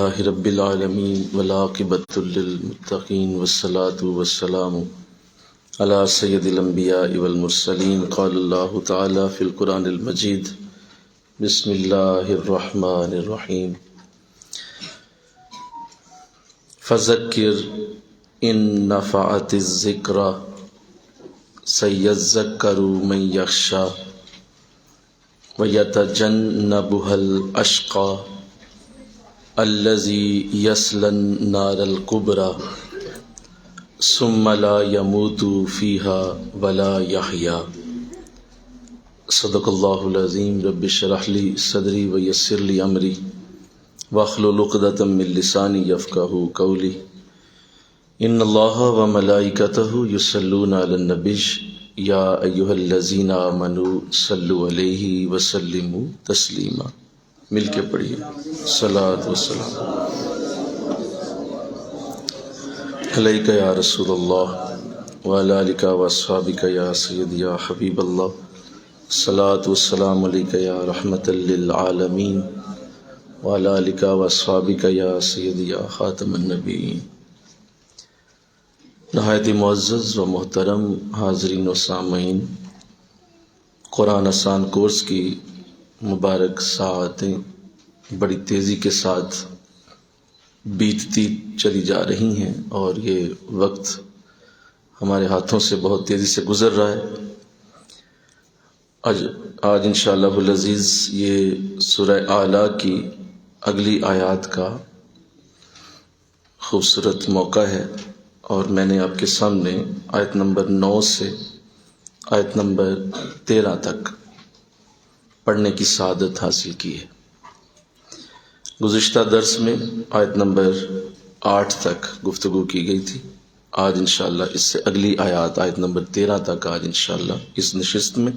للہ رب العالمین والعاقبۃ للمتقین والصلاة والسلام علی سید الانبیاء والمرسلین قال اللہ تعالی فی القرآن المجید بسم اللہ الرحمن الرحیم فذکر ان نفعت الذکری سیذکر من یخشی ویتجنبها الاشقی الذی یصلی النار الکبری ثم لا يموت فیہا ولا یحیا۔ صدق اللہ العظیم۔ رب اشرح لی صدری ویسر لی امری واحلل عقدۃ من لسانی یفقہوا قولی۔ ان اللہ وملائکتہ یصلون علی النبی یا ایہا الذین آمنوا صلوا علیہ وسلموا تسلیما۔ مل کے پڑھیے صلاۃ والسلام علیک یا رسول اللہ وعلی آلک واصحابک یا سیدی یا حبیب اللہ۔ صلاۃ والسلام علیک یا رحمۃ للعالمین وعلی آلک واصحابک یا سیدی یا خاتم النبیین۔ نہایت معزز و محترم حاضرین و سامعین، قرآن آسان کورس کی مبارک ساعتیں بڑی تیزی کے ساتھ بیتتی چلی جا رہی ہیں اور یہ وقت ہمارے ہاتھوں سے بہت تیزی سے گزر رہا ہے۔ آج انشاءاللہ العزیز یہ سورہ اعلیٰ کی اگلی آیات کا خوبصورت موقع ہے، اور میں نے آپ کے سامنے آیت نمبر 9 سے آیت نمبر 13 تک پڑھنے کی سعادت حاصل کی ہے۔ گزشتہ درس میں آیت نمبر 8 تک گفتگو کی گئی تھی۔ آج انشاءاللہ اس سے اگلی آیات آیت نمبر 13 تک آج انشاءاللہ اس نشست میں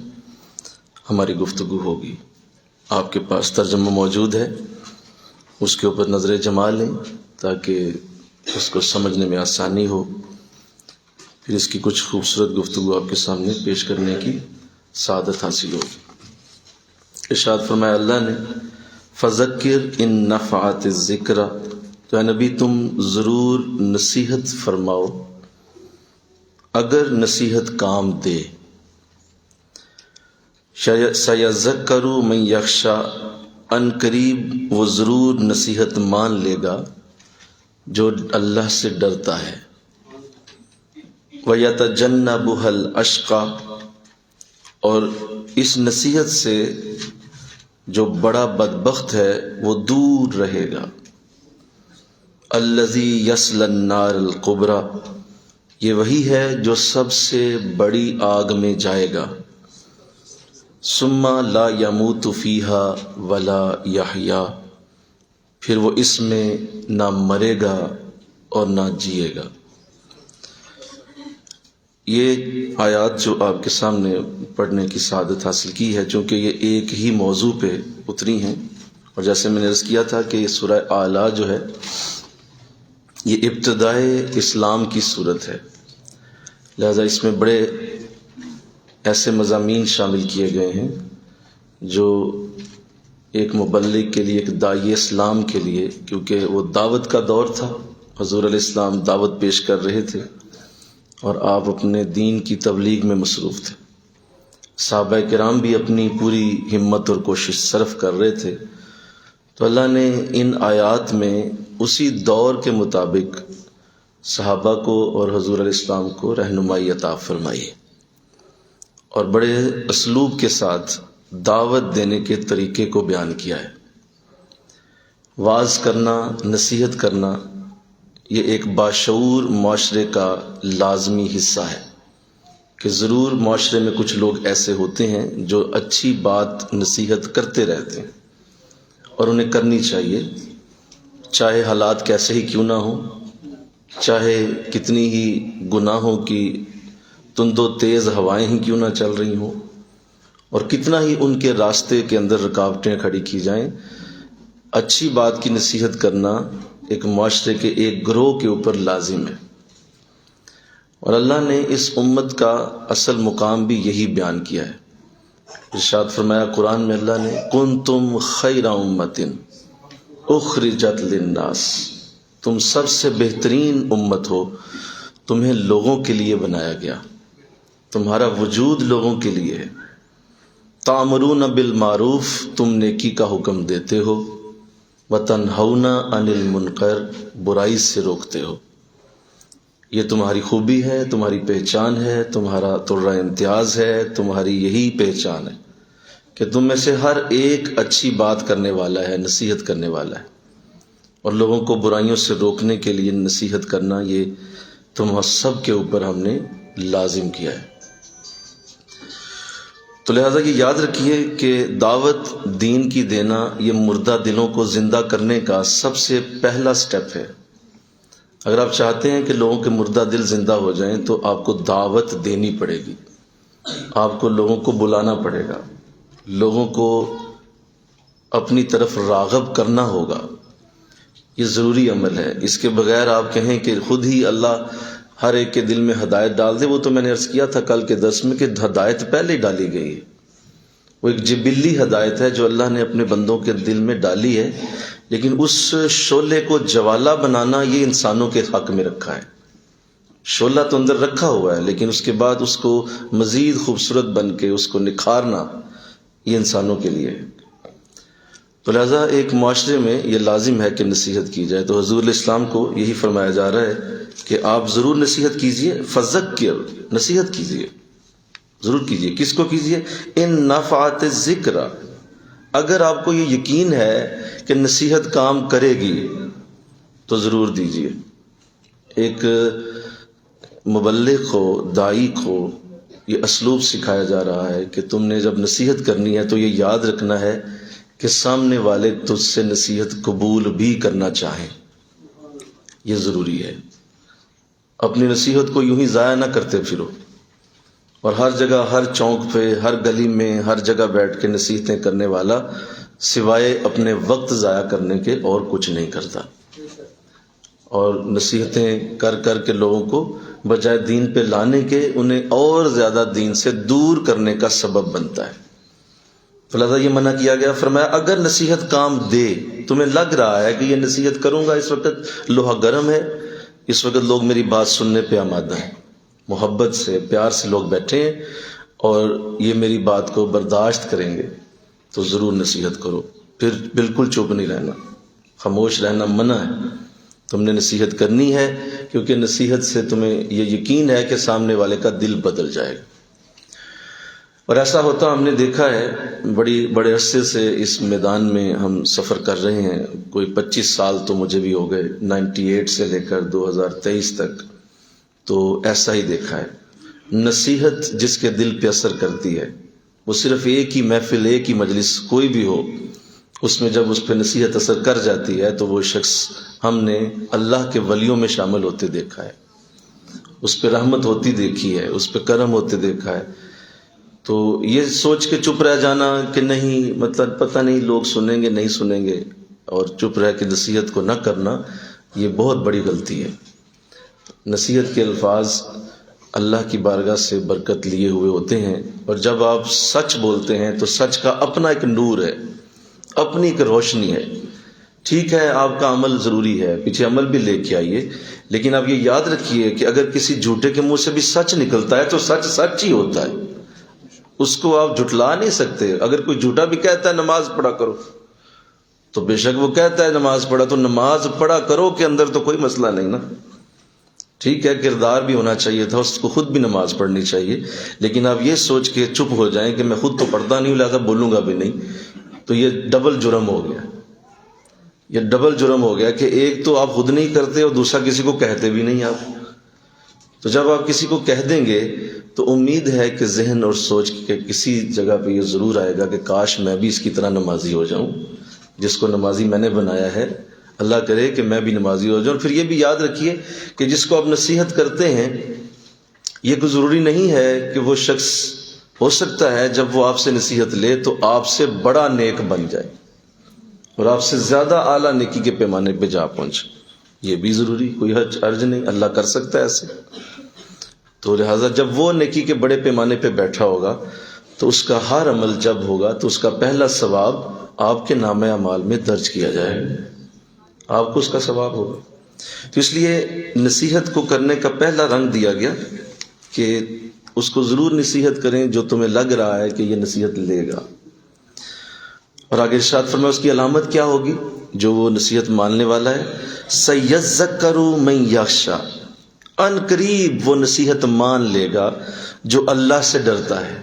ہماری گفتگو ہوگی۔ آپ کے پاس ترجمہ موجود ہے، اس کے اوپر نظر جما لیں تاکہ اس کو سمجھنے میں آسانی ہو، پھر اس کی کچھ خوبصورت گفتگو آپ کے سامنے پیش کرنے کی سعادت حاصل ہوگی۔ ارشاد فرمایا اللہ نے فذکر ان نفعت الذکری، تو اے نبی تم ضرور نصیحت فرماؤ اگر نصیحت کام دے۔ سیذکر من یخشی، ان قریب وہ ضرور نصیحت مان لے گا جو اللہ سے ڈرتا ہے۔ وَيَتَجَنَّبُهَا الْأَشْقَى، اور اس نصیحت سے جو بڑا بدبخت ہے وہ دور رہے گا۔ الَّذِي يَصْلَى النَّارَ الْكُبْرَى، یہ وہی ہے جو سب سے بڑی آگ میں جائے گا۔ ثُمَّ لَا يَمُوتُ فِيهَا وَلَا يَحْيَا، پھر وہ اس میں نہ مرے گا اور نہ جیے گا۔ یہ آیات جو آپ کے سامنے پڑھنے کی سعادت حاصل کی ہے، چونکہ یہ ایک ہی موضوع پہ اتری ہیں، اور جیسے میں نے عرض کیا تھا کہ یہ سورہ اعلیٰ جو ہے یہ ابتدائے اسلام کی صورت ہے، لہذا اس میں بڑے ایسے مضامین شامل کیے گئے ہیں جو ایک مبلغ کے لیے، ایک داعی اسلام کے لیے، کیونکہ وہ دعوت کا دور تھا، حضور علیہ السلام دعوت پیش کر رہے تھے اور آپ اپنے دین کی تبلیغ میں مصروف تھے، صحابہ کرام بھی اپنی پوری ہمت اور کوشش صرف کر رہے تھے، تو اللہ نے ان آیات میں اسی دور کے مطابق صحابہ کو اور حضور علیہ السلام کو رہنمائی عطا فرمائی، اور بڑے اسلوب کے ساتھ دعوت دینے کے طریقے کو بیان کیا ہے۔ وعظ کرنا، نصیحت کرنا، یہ ایک باشعور معاشرے کا لازمی حصہ ہے کہ ضرور معاشرے میں کچھ لوگ ایسے ہوتے ہیں جو اچھی بات نصیحت کرتے رہتے ہیں، اور انہیں کرنی چاہیے، چاہے حالات کیسے ہی کیوں نہ ہوں، چاہے کتنی ہی گناہوں کی تند و تیز ہوائیں ہی کیوں نہ چل رہی ہوں، اور کتنا ہی ان کے راستے کے اندر رکاوٹیں کھڑی کی جائیں، اچھی بات کی نصیحت کرنا ایک معاشرے کے ایک گروہ کے اوپر لازم ہے، اور اللہ نے اس امت کا اصل مقام بھی یہی بیان کیا ہے۔ ارشاد فرمایا قرآن میں اللہ نے کنتم خیر امت اخرجت للناس، تم سب سے بہترین امت ہو، تمہیں لوگوں کے لیے بنایا گیا، تمہارا وجود لوگوں کے لیے ہے۔ تأمرون بالمعروف، تم نیکی کا حکم دیتے ہو، وتنہون عن المنکر، برائی سے روکتے ہو۔ یہ تمہاری خوبی ہے، تمہاری پہچان ہے، تمہارا طرہ امتیاز ہے، تمہاری یہی پہچان ہے کہ تم میں سے ہر ایک اچھی بات کرنے والا ہے، نصیحت کرنے والا ہے، اور لوگوں کو برائیوں سے روکنے کے لیے نصیحت کرنا یہ تم سب کے اوپر ہم نے لازم کیا ہے۔ تو لہٰذا یہ یاد رکھیے کہ دعوت دین کی دینا یہ مردہ دلوں کو زندہ کرنے کا سب سے پہلا سٹیپ ہے۔ اگر آپ چاہتے ہیں کہ لوگوں کے مردہ دل زندہ ہو جائیں تو آپ کو دعوت دینی پڑے گی، آپ کو لوگوں کو بلانا پڑے گا، لوگوں کو اپنی طرف راغب کرنا ہوگا۔ یہ ضروری عمل ہے، اس کے بغیر آپ کہیں کہ خود ہی اللہ ہر ایک کے دل میں ہدایت ڈال دے، وہ تو میں نے عرض کیا تھا کل کے درس میں کہ ہدایت پہلے ڈالی گئی ہے، وہ ایک جبلی ہدایت ہے جو اللہ نے اپنے بندوں کے دل میں ڈالی ہے، لیکن اس شعلے کو جوالا بنانا یہ انسانوں کے حق میں رکھا ہے۔ شعلہ تو اندر رکھا ہوا ہے، لیکن اس کے بعد اس کو مزید خوبصورت بن کے اس کو نکھارنا یہ انسانوں کے لیے ہے۔ تو لہٰذا ایک معاشرے میں یہ لازم ہے کہ نصیحت کی جائے۔ تو حضور علیہ السلام کو یہی فرمایا جا رہا ہے کہ آپ ضرور نصیحت کیجئے، فذکر، نصیحت کیجئے، ضرور کیجئے۔ کس کو کیجئے؟ ان نفعت الذکر، اگر آپ کو یہ یقین ہے کہ نصیحت کام کرے گی تو ضرور دیجئے۔ ایک مبلغ کو، داعی کو یہ اسلوب سکھایا جا رہا ہے کہ تم نے جب نصیحت کرنی ہے تو یہ یاد رکھنا ہے کہ سامنے والے تجھ سے نصیحت قبول بھی کرنا چاہیں، یہ ضروری ہے۔ اپنی نصیحت کو یوں ہی ضائع نہ کرتے پھرو، اور ہر جگہ، ہر چوک پہ، ہر گلی میں، ہر جگہ بیٹھ کے نصیحتیں کرنے والا سوائے اپنے وقت ضائع کرنے کے اور کچھ نہیں کرتا، اور نصیحتیں کر کر کے لوگوں کو بجائے دین پہ لانے کے انہیں اور زیادہ دین سے دور کرنے کا سبب بنتا ہے۔ فلذا یہ منع کیا گیا، فرمایا اگر نصیحت کام دے، تمہیں لگ رہا ہے کہ یہ نصیحت کروں گا، اس وقت لوہا گرم ہے، اس وقت لوگ میری بات سننے پہ آمادہ ہیں، محبت سے، پیار سے لوگ بیٹھے ہیں اور یہ میری بات کو برداشت کریں گے، تو ضرور نصیحت کرو۔ پھر بالکل چپ نہیں رہنا، خاموش رہنا منع ہے، تم نے نصیحت کرنی ہے، کیونکہ نصیحت سے تمہیں یہ یقین ہے کہ سامنے والے کا دل بدل جائے گا۔ اور ایسا ہوتا ہم نے دیکھا ہے، بڑے عرصے سے اس میدان میں ہم سفر کر رہے ہیں، کوئی 25 سال تو مجھے بھی ہو گئے، 98 سے لے کر 2023 تک، تو ایسا ہی دیکھا ہے۔ نصیحت جس کے دل پہ اثر کرتی ہے، وہ صرف ایک ہی محفل، ایک ہی مجلس کوئی بھی ہو، اس میں جب اس پہ نصیحت اثر کر جاتی ہے تو وہ شخص ہم نے اللہ کے ولیوں میں شامل ہوتے دیکھا ہے، اس پہ رحمت ہوتی دیکھی ہے، اس پہ کرم ہوتے دیکھا ہے۔ تو یہ سوچ کے چپ رہ جانا کہ نہیں، مطلب پتہ نہیں لوگ سنیں گے نہیں سنیں گے، اور چپ رہ کے نصیحت کو نہ کرنا، یہ بہت بڑی غلطی ہے۔ نصیحت کے الفاظ اللہ کی بارگاہ سے برکت لیے ہوئے ہوتے ہیں، اور جب آپ سچ بولتے ہیں تو سچ کا اپنا ایک نور ہے، اپنی ایک روشنی ہے۔ ٹھیک ہے، آپ کا عمل ضروری ہے، پیچھے عمل بھی لے کے آئیے، لیکن آپ یہ یاد رکھیے کہ اگر کسی جھوٹے کے منہ سے بھی سچ نکلتا ہے تو سچ سچ ہی ہوتا ہے، اس کو آپ جھٹلا نہیں سکتے۔ اگر کوئی جھوٹا بھی کہتا ہے نماز پڑھا کرو، تو بے شک وہ کہتا ہے نماز پڑھا، تو نماز پڑھا کرو کے اندر تو کوئی مسئلہ نہیں نا۔ ٹھیک ہے، کردار بھی ہونا چاہیے تھا، اس کو خود بھی نماز پڑھنی چاہیے، لیکن آپ یہ سوچ کے چپ ہو جائیں کہ میں خود تو پڑھتا نہیں ہوں لہذا بولوں گا بھی نہیں، تو یہ ڈبل جرم ہو گیا۔ یہ ڈبل جرم ہو گیا کہ ایک تو آپ خود نہیں کرتے اور دوسرا کسی کو کہتے بھی نہیں آپ۔ تو جب آپ کسی کو کہہ دیں گے تو امید ہے کہ ذہن اور سوچ کے کسی جگہ پہ یہ ضرور آئے گا کہ کاش میں بھی اس کی طرح نمازی ہو جاؤں، جس کو نمازی میں نے بنایا ہے، اللہ کرے کہ میں بھی نمازی ہو جاؤں۔ پھر یہ بھی یاد رکھیے کہ جس کو آپ نصیحت کرتے ہیں، یہ کوئی ضروری نہیں ہے کہ وہ شخص، ہو سکتا ہے جب وہ آپ سے نصیحت لے تو آپ سے بڑا نیک بن جائے اور آپ سے زیادہ اعلیٰ نیکی کے پیمانے پہ جا پہنچے، یہ بھی ضروری، کوئی حرج نہیں، اللہ کر سکتا ہے ایسے۔ تو لہٰذا جب وہ نیکی کے بڑے پیمانے پہ بیٹھا ہوگا تو اس کا ہر عمل جب ہوگا تو اس کا پہلا ثواب آپ کے نامہ اعمال میں درج کیا جائے گا۔ آپ کو اس کا ثواب ہوگا۔ تو اس لیے نصیحت کو کرنے کا پہلا رنگ دیا گیا کہ اس کو ضرور نصیحت کریں جو تمہیں لگ رہا ہے کہ یہ نصیحت لے گا۔ اور آگے ارشاد فرمایا اس کی علامت کیا ہوگی؟ جو وہ نصیحت ماننے والا ہے، سَيَذَّكَّرُ مَن يَخْشَىٰ، ان قریب وہ نصیحت مان لے گا جو اللہ سے ڈرتا ہے،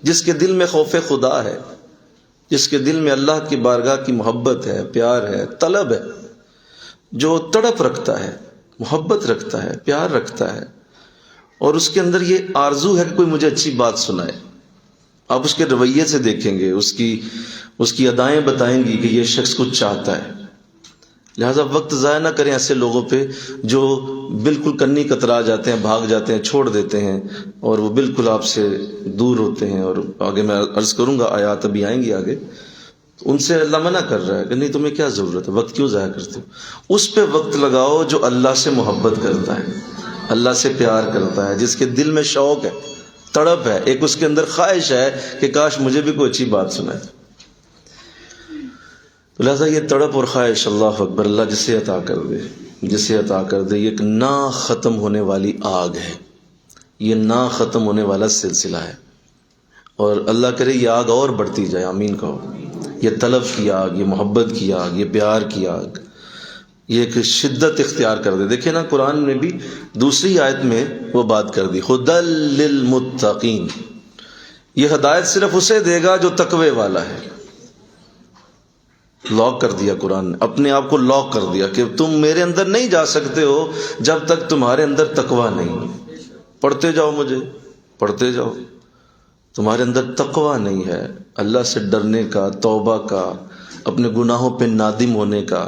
جس کے دل میں خوف خدا ہے، جس کے دل میں اللہ کی بارگاہ کی محبت ہے، پیار ہے، طلب ہے، جو تڑپ رکھتا ہے، محبت رکھتا ہے، پیار رکھتا ہے، اور اس کے اندر یہ آرزو ہے کہ کوئی مجھے اچھی بات سنائے۔ آپ اس کے رویے سے دیکھیں گے، اس کی ادائیں بتائیں گی کہ یہ شخص کچھ چاہتا ہے۔ لہٰذا وقت ضائع نہ کریں ایسے لوگوں پہ جو بالکل کنی کترا جاتے ہیں، بھاگ جاتے ہیں، چھوڑ دیتے ہیں، اور وہ بالکل آپ سے دور ہوتے ہیں۔ اور آگے میں عرض کروں گا، آیات ابھی آئیں گی آگے، ان سے اللہ منع کر رہا ہے کہ نہیں تمہیں کیا ضرورت ہے، وقت کیوں ضائع کرتے ہو؟ اس پہ وقت لگاؤ جو اللہ سے محبت کرتا ہے، اللہ سے پیار کرتا ہے، جس کے دل میں شوق ہے، تڑپ ہے، ایک اس کے اندر خواہش ہے کہ کاش مجھے بھی کوئی اچھی بات سنائے۔ تو لہٰذا یہ تڑپ اور خواہش، اللہ اکبر، اللہ جسے عطا کر دے، جسے عطا کر دے، یہ ایک نہ ختم ہونے والی آگ ہے، یہ نہ ختم ہونے والا سلسلہ ہے، اور اللہ کرے یہ آگ اور بڑھتی جائے، آمین کہو۔ یہ طلب کی آگ، یہ محبت کی آگ، یہ پیار کی آگ، یہ ایک شدت اختیار کر دے۔ دیکھیں نا قرآن میں بھی دوسری آیت میں وہ بات کر دی، ھدی للمتقین، یہ ہدایت صرف اسے دے گا جو تقوی والا ہے۔ لاک کر دیا قرآن نے، اپنے آپ کو لاک کر دیا کہ تم میرے اندر نہیں جا سکتے ہو جب تک تمہارے اندر تقوی نہیں۔ پڑھتے جاؤ، مجھے پڑھتے جاؤ، تمہارے اندر تقوی نہیں ہے، اللہ سے ڈرنے کا، توبہ کا، اپنے گناہوں پہ نادم ہونے کا،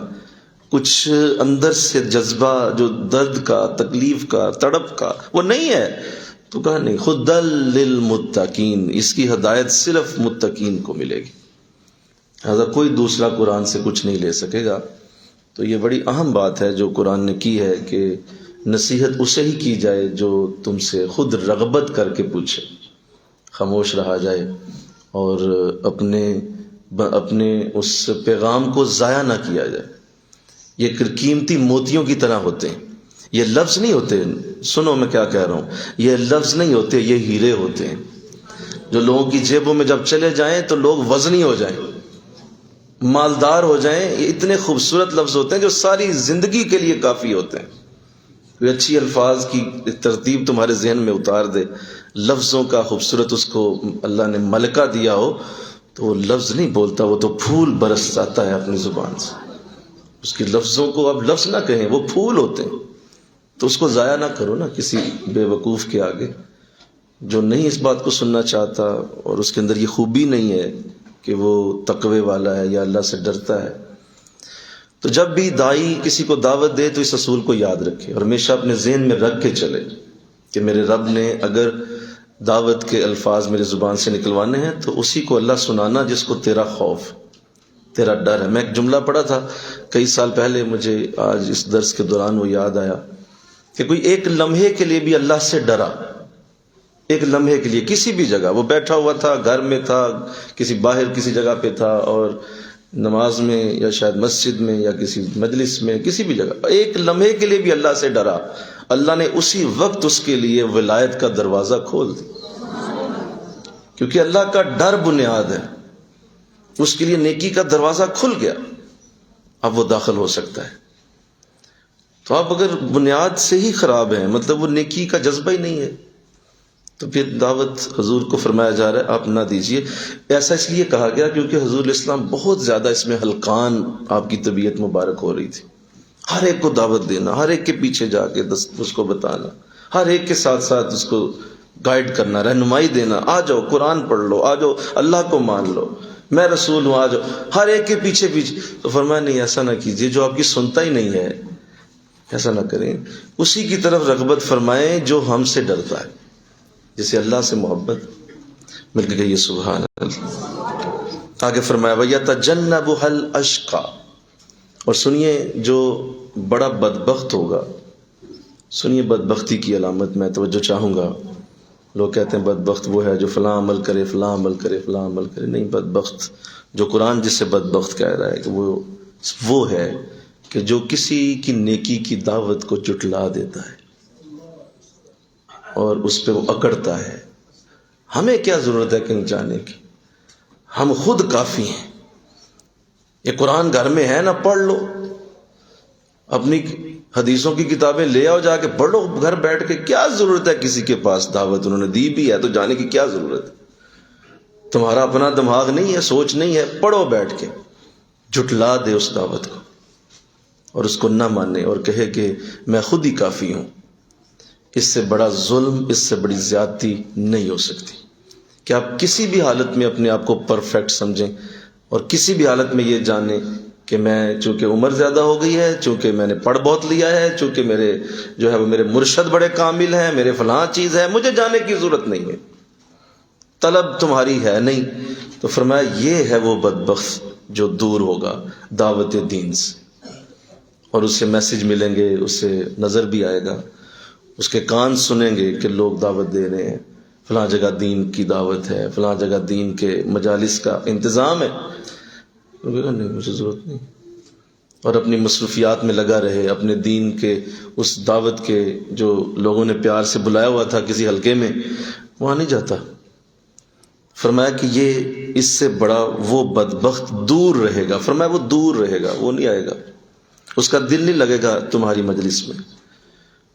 کچھ اندر سے جذبہ جو درد کا، تکلیف کا، تڑپ کا، وہ نہیں ہے، تو کہا نہیں، ھدی للمتقین، اس کی ہدایت صرف متقین کو ملے گی۔ لہٰذا کوئی دوسرا قرآن سے کچھ نہیں لے سکے گا۔ تو یہ بڑی اہم بات ہے جو قرآن نے کی ہے کہ نصیحت اسے ہی کی جائے جو تم سے خود رغبت کر کے پوچھے، خاموش رہا جائے، اور اپنے اس پیغام کو ضائع نہ کیا جائے۔ یہ قیمتی موتیوں کی طرح ہوتے ہیں، یہ لفظ نہیں ہوتے، سنو میں کیا کہہ رہا ہوں، یہ لفظ نہیں ہوتے، یہ ہیرے ہوتے ہیں جو لوگوں کی جیبوں میں جب چلے جائیں تو لوگ وزنی ہو جائیں، مالدار ہو جائیں۔ یہ اتنے خوبصورت لفظ ہوتے ہیں جو ساری زندگی کے لیے کافی ہوتے ہیں۔ کوئی اچھی الفاظ کی ترتیب تمہارے ذہن میں اتار دے، لفظوں کا خوبصورت اس کو اللہ نے ملکہ دیا ہو، تو وہ لفظ نہیں بولتا، وہ تو پھول برساتا ہے اپنی زبان سے۔ اس کے لفظوں کو اب لفظ نہ کہیں، وہ پھول ہوتے ہیں۔ تو اس کو ضائع نہ کرو نا کسی بے وقوف کے آگے جو نہیں اس بات کو سننا چاہتا، اور اس کے اندر یہ خوبی نہیں ہے کہ وہ تقوی والا ہے یا اللہ سے ڈرتا ہے۔ تو جب بھی داعی کسی کو دعوت دے تو اس اصول کو یاد رکھے اور ہمیشہ اپنے ذہن میں رکھ کے چلے کہ میرے رب نے اگر دعوت کے الفاظ میری زبان سے نکلوانے ہیں تو اسی کو اللہ سنانا جس کو تیرا خوف، تیرا ڈر ہے۔ میں ایک جملہ پڑھا تھا کئی سال پہلے، مجھے آج اس درس کے دوران وہ یاد آیا کہ کوئی ایک لمحے کے لیے بھی اللہ سے ڈرا، ایک لمحے کے لیے، کسی بھی جگہ وہ بیٹھا ہوا تھا، گھر میں تھا، کسی باہر کسی جگہ پہ تھا، اور نماز میں یا شاید مسجد میں یا کسی مجلس میں، کسی بھی جگہ ایک لمحے کے لیے بھی اللہ سے ڈرا، اللہ نے اسی وقت اس کے لیے ولایت کا دروازہ کھول دیا، کیونکہ اللہ کا ڈر بنیاد ہے۔ اس کے لیے نیکی کا دروازہ کھل گیا، اب وہ داخل ہو سکتا ہے۔ تو آپ اگر بنیاد سے ہی خراب ہیں، مطلب وہ نیکی کا جذبہ ہی نہیں ہے، تو پھر دعوت حضور کو فرمایا جا رہا ہے آپ نہ دیجئے۔ ایسا اس لیے کہا گیا کیونکہ حضور علیہ السلام بہت زیادہ اس میں ہلکان آپ کی طبیعت مبارک ہو رہی تھی۔ ہر ایک کو دعوت دینا، ہر ایک کے پیچھے جا کے اس کو بتانا، ہر ایک کے ساتھ ساتھ اس کو گائیڈ کرنا، رہنمائی دینا، آ جاؤ قرآن پڑھ لو، آ جاؤ اللہ کو مان لو، میں رسول ہوں، آ جاؤ، ہر ایک کے پیچھے پیچھے۔ تو فرمایا نہیں، ایسا نہ کیجیے، جو آپ کی سنتا ہی نہیں ہے ایسا نہ کریں، اسی کی طرف رغبت فرمائیں جو ہم سے ڈرتا ہے، جسے اللہ سے محبت مل کے کہیے سبحان اللہ۔ آگے فرمایا وَيَتَجَنَّبُهَا الْأَشْقَى، اور سنیے جو بڑا بدبخت ہوگا، سنیے بدبختی کی علامت میں توجہ چاہوں گا۔ لوگ کہتے ہیں بدبخت وہ ہے جو فلاں عمل کرے، فلاں عمل کرے، فلاں عمل کرے، نہیں، بدبخت جو قرآن جس سے بدبخت کہہ رہا ہے کہ وہ ہے کہ جو کسی کی نیکی کی دعوت کو جھٹلا دیتا ہے اور اس پہ وہ اکڑتا ہے، ہمیں کیا ضرورت ہے کہیں جانے کی، ہم خود کافی ہیں۔ یہ قرآن گھر میں ہے نا، پڑھ لو، اپنی حدیثوں کی کتابیں لے آؤ، جا کے پڑھ لو گھر بیٹھ کے۔ کیا ضرورت ہے کسی کے پاس دعوت انہوں نے دی بھی ہے تو جانے کی کیا ضرورت ہے؟ تمہارا اپنا دماغ نہیں ہے، سوچ نہیں ہے، پڑھو بیٹھ کے۔ جھٹلا دے اس دعوت کو اور اس کو نہ مانے اور کہے کہ میں خود ہی کافی ہوں، اس سے بڑا ظلم، اس سے بڑی زیادتی نہیں ہو سکتی کہ آپ کسی بھی حالت میں اپنے آپ کو پرفیکٹ سمجھیں اور کسی بھی حالت میں یہ جانیں کہ میں چونکہ عمر زیادہ ہو گئی ہے، چونکہ میں نے پڑھ بہت لیا ہے، چونکہ میرے جو ہے وہ میرے مرشد بڑے کامل ہیں، میرے فلاں چیز ہے، مجھے جانے کی ضرورت نہیں ہے، طلب تمہاری ہے نہیں۔ تو فرمایا یہ ہے وہ بدبخت جو دور ہوگا دعوت دین سے، اور اسے میسج ملیں گے، اسے نظر بھی آئے گا، اس کے کان سنیں گے کہ لوگ دعوت دے رہے ہیں، فلاں جگہ دین کی دعوت ہے، فلاں جگہ دین کے مجالس کا انتظام ہے۔ نہیں، مجھے ضرورت نہیں، اور اپنی مصروفیات میں لگا رہے، اپنے دین کے اس دعوت کے جو لوگوں نے پیار سے بلایا ہوا تھا کسی حلقے میں، وہاں نہیں جاتا۔ فرمایا کہ یہ اس سے بڑا وہ بدبخت دور رہے گا، فرمایا وہ دور رہے گا، وہ نہیں آئے گا، اس کا دل نہیں لگے گا تمہاری مجلس میں،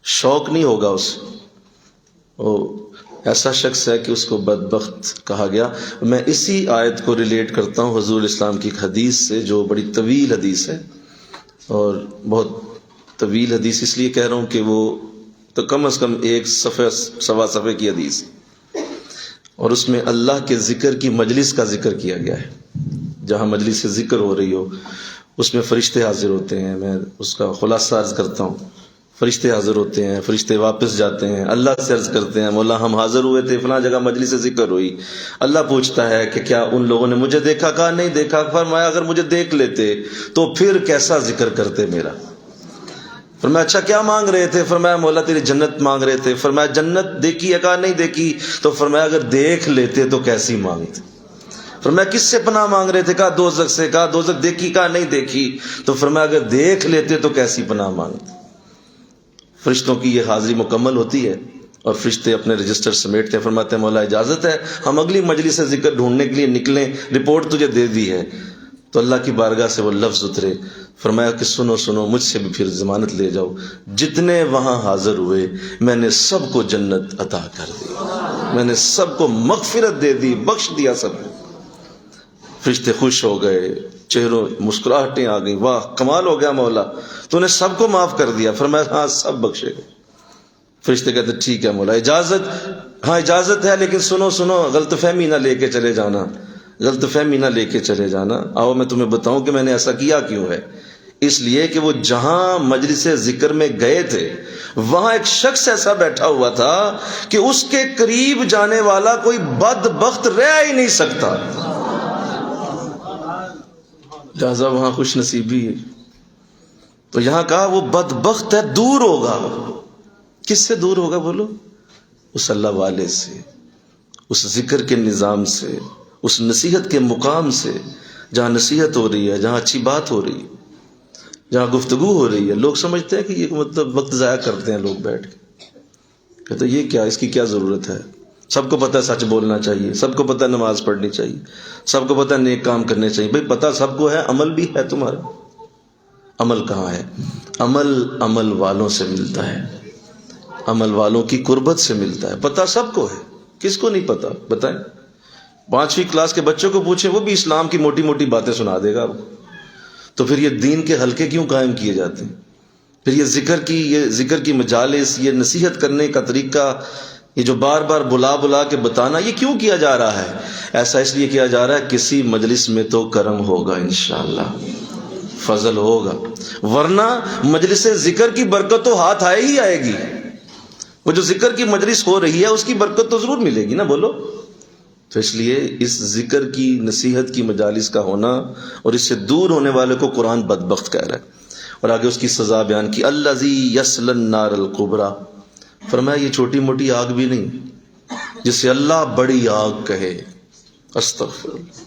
شوق نہیں ہوگا اسے، وہ ایسا شخص ہے کہ اس کو بدبخت کہا گیا۔ میں اسی آیت کو ریلیٹ کرتا ہوں حضور اسلام کی ایک حدیث سے جو بڑی طویل حدیث ہے، اور بہت طویل حدیث اس لیے کہہ رہا ہوں کہ وہ تو کم از کم ایک صفحہ سوا صفحے کی حدیث ہے، اور اس میں اللہ کے ذکر کی مجلس کا ذکر کیا گیا ہے۔ جہاں مجلس سے ذکر ہو رہی ہو اس میں فرشتے حاضر ہوتے ہیں، میں اس کا خلاصہ عرض کرتا ہوں۔ فرشتے حاضر ہوتے ہیں، فرشتے واپس جاتے ہیں، اللہ سے عرض کرتے ہیں مولا ہم حاضر ہوئے تھے فلاں جگہ مجلس سے ذکر ہوئی۔ اللہ پوچھتا ہے کہ کیا ان لوگوں نے مجھے دیکھا؟ کہا نہیں دیکھا۔ فرمایا اگر مجھے دیکھ لیتے تو پھر کیسا ذکر کرتے میرا؟ فرمایا اچھا کیا مانگ رہے تھے؟ فرمایا مولا تیری جنت مانگ رہے تھے۔ فرمایا جنت دیکھی ہے؟ کہا نہیں دیکھی۔ تو فرمایا اگر دیکھ لیتے تو کیسی مانگتے؟ فرمایا کس سے پناہ مانگ رہے تھے؟ کہا دوزخ سے۔ کہا دوزخ دیکھی؟ کہا نہیں دیکھی۔ تو فرمایا اگر دیکھ لیتے تو کیسی پناہ مانگتے؟ فرشتوں کی یہ حاضری مکمل ہوتی ہے اور فرشتے اپنے رجسٹر سمیٹتے ہیں، فرماتے ہیں مولا اجازت ہے ہم اگلی مجلس سے ذکر ڈھونڈنے کے لیے نکلیں، رپورٹ تجھے دے دی ہے۔ تو اللہ کی بارگاہ سے وہ لفظ اترے، فرمایا کہ سنو سنو مجھ سے بھی پھر ضمانت لے جاؤ، جتنے وہاں حاضر ہوئے میں نے سب کو جنت عطا کر دی، میں نے سب کو مغفرت دے دی، بخش دیا سب کو۔ فرشتے خوش ہو گئے، چہروں مسکراہٹیں آ گئیں، واہ کمال ہو گیا مولا، تو نے سب کو معاف کر دیا۔ فرمایا ہاں سب بخشے گئے۔ فرشتے کہتے ٹھیک ہے مولا اجازت، ہاں اجازت ہے لیکن سنو سنو غلط فہمی نہ لے کے چلے جانا، غلط فہمی نہ لے کے چلے جانا۔ آؤ میں تمہیں بتاؤں کہ میں نے ایسا کیا کیوں ہے۔ اس لیے کہ وہ جہاں مجلس ذکر میں گئے تھے وہاں ایک شخص ایسا بیٹھا ہوا تھا کہ اس کے قریب جانے والا کوئی بدبخت رہ ہی نہیں سکتا، لہذا وہاں خوش نصیبی ہے۔ تو یہاں کہا وہ بدبخت ہے، دور ہوگا۔ کس سے دور ہوگا بولو؟ اس اللہ والے سے، اس ذکر کے نظام سے، اس نصیحت کے مقام سے، جہاں نصیحت ہو رہی ہے، جہاں اچھی بات ہو رہی ہے، جہاں گفتگو ہو رہی ہے۔ لوگ سمجھتے ہیں کہ یہ مطلب وقت ضائع کرتے ہیں لوگ بیٹھ کے، کہتے ہیں یہ کیا، اس کی کیا ضرورت ہے؟ سب کو پتہ ہے سچ بولنا چاہیے، سب کو پتہ ہے نماز پڑھنی چاہیے، سب کو پتہ ہے نیک کام کرنے چاہیے۔ بھئی پتہ سب کو ہے، عمل بھی ہے تمہارا؟ عمل کہاں ہے؟ عمل والوں سے ملتا ہے، عمل والوں کی قربت سے ملتا ہے۔ پتہ سب کو ہے، کس کو نہیں پتہ بتائیں؟ 5ویں کلاس کے بچوں کو پوچھیں، وہ بھی اسلام کی موٹی موٹی باتیں سنا دے گا۔ تو پھر یہ دین کے حلقے کیوں قائم کیے جاتے ہیں؟ پھر یہ ذکر کی مجالس، یہ نصیحت کرنے کا طریقہ، یہ جو بار بار بلا بلا کے بتانا، یہ کیوں کیا جا رہا ہے؟ ایسا اس لیے کیا جا رہا ہے کسی مجلس میں تو کرم ہوگا انشاءاللہ، فضل ہوگا، ورنہ مجلس ذکر کی برکت تو ہاتھ آئے ہی آئے گی۔ وہ جو ذکر کی مجلس ہو رہی ہے اس کی برکت تو ضرور ملے گی نا، بولو۔ تو اس لیے اس ذکر کی نصیحت کی مجالس کا ہونا اور اس سے دور ہونے والے کو قرآن بدبخت کہہ رہا ہے۔ اور آگے اس کی سزا بیان کی، الذی یصلی النار الکبریٰ، فرمایا یہ چھوٹی موٹی آگ بھی نہیں جسے اللہ بڑی آگ کہے، استغفر اللہ،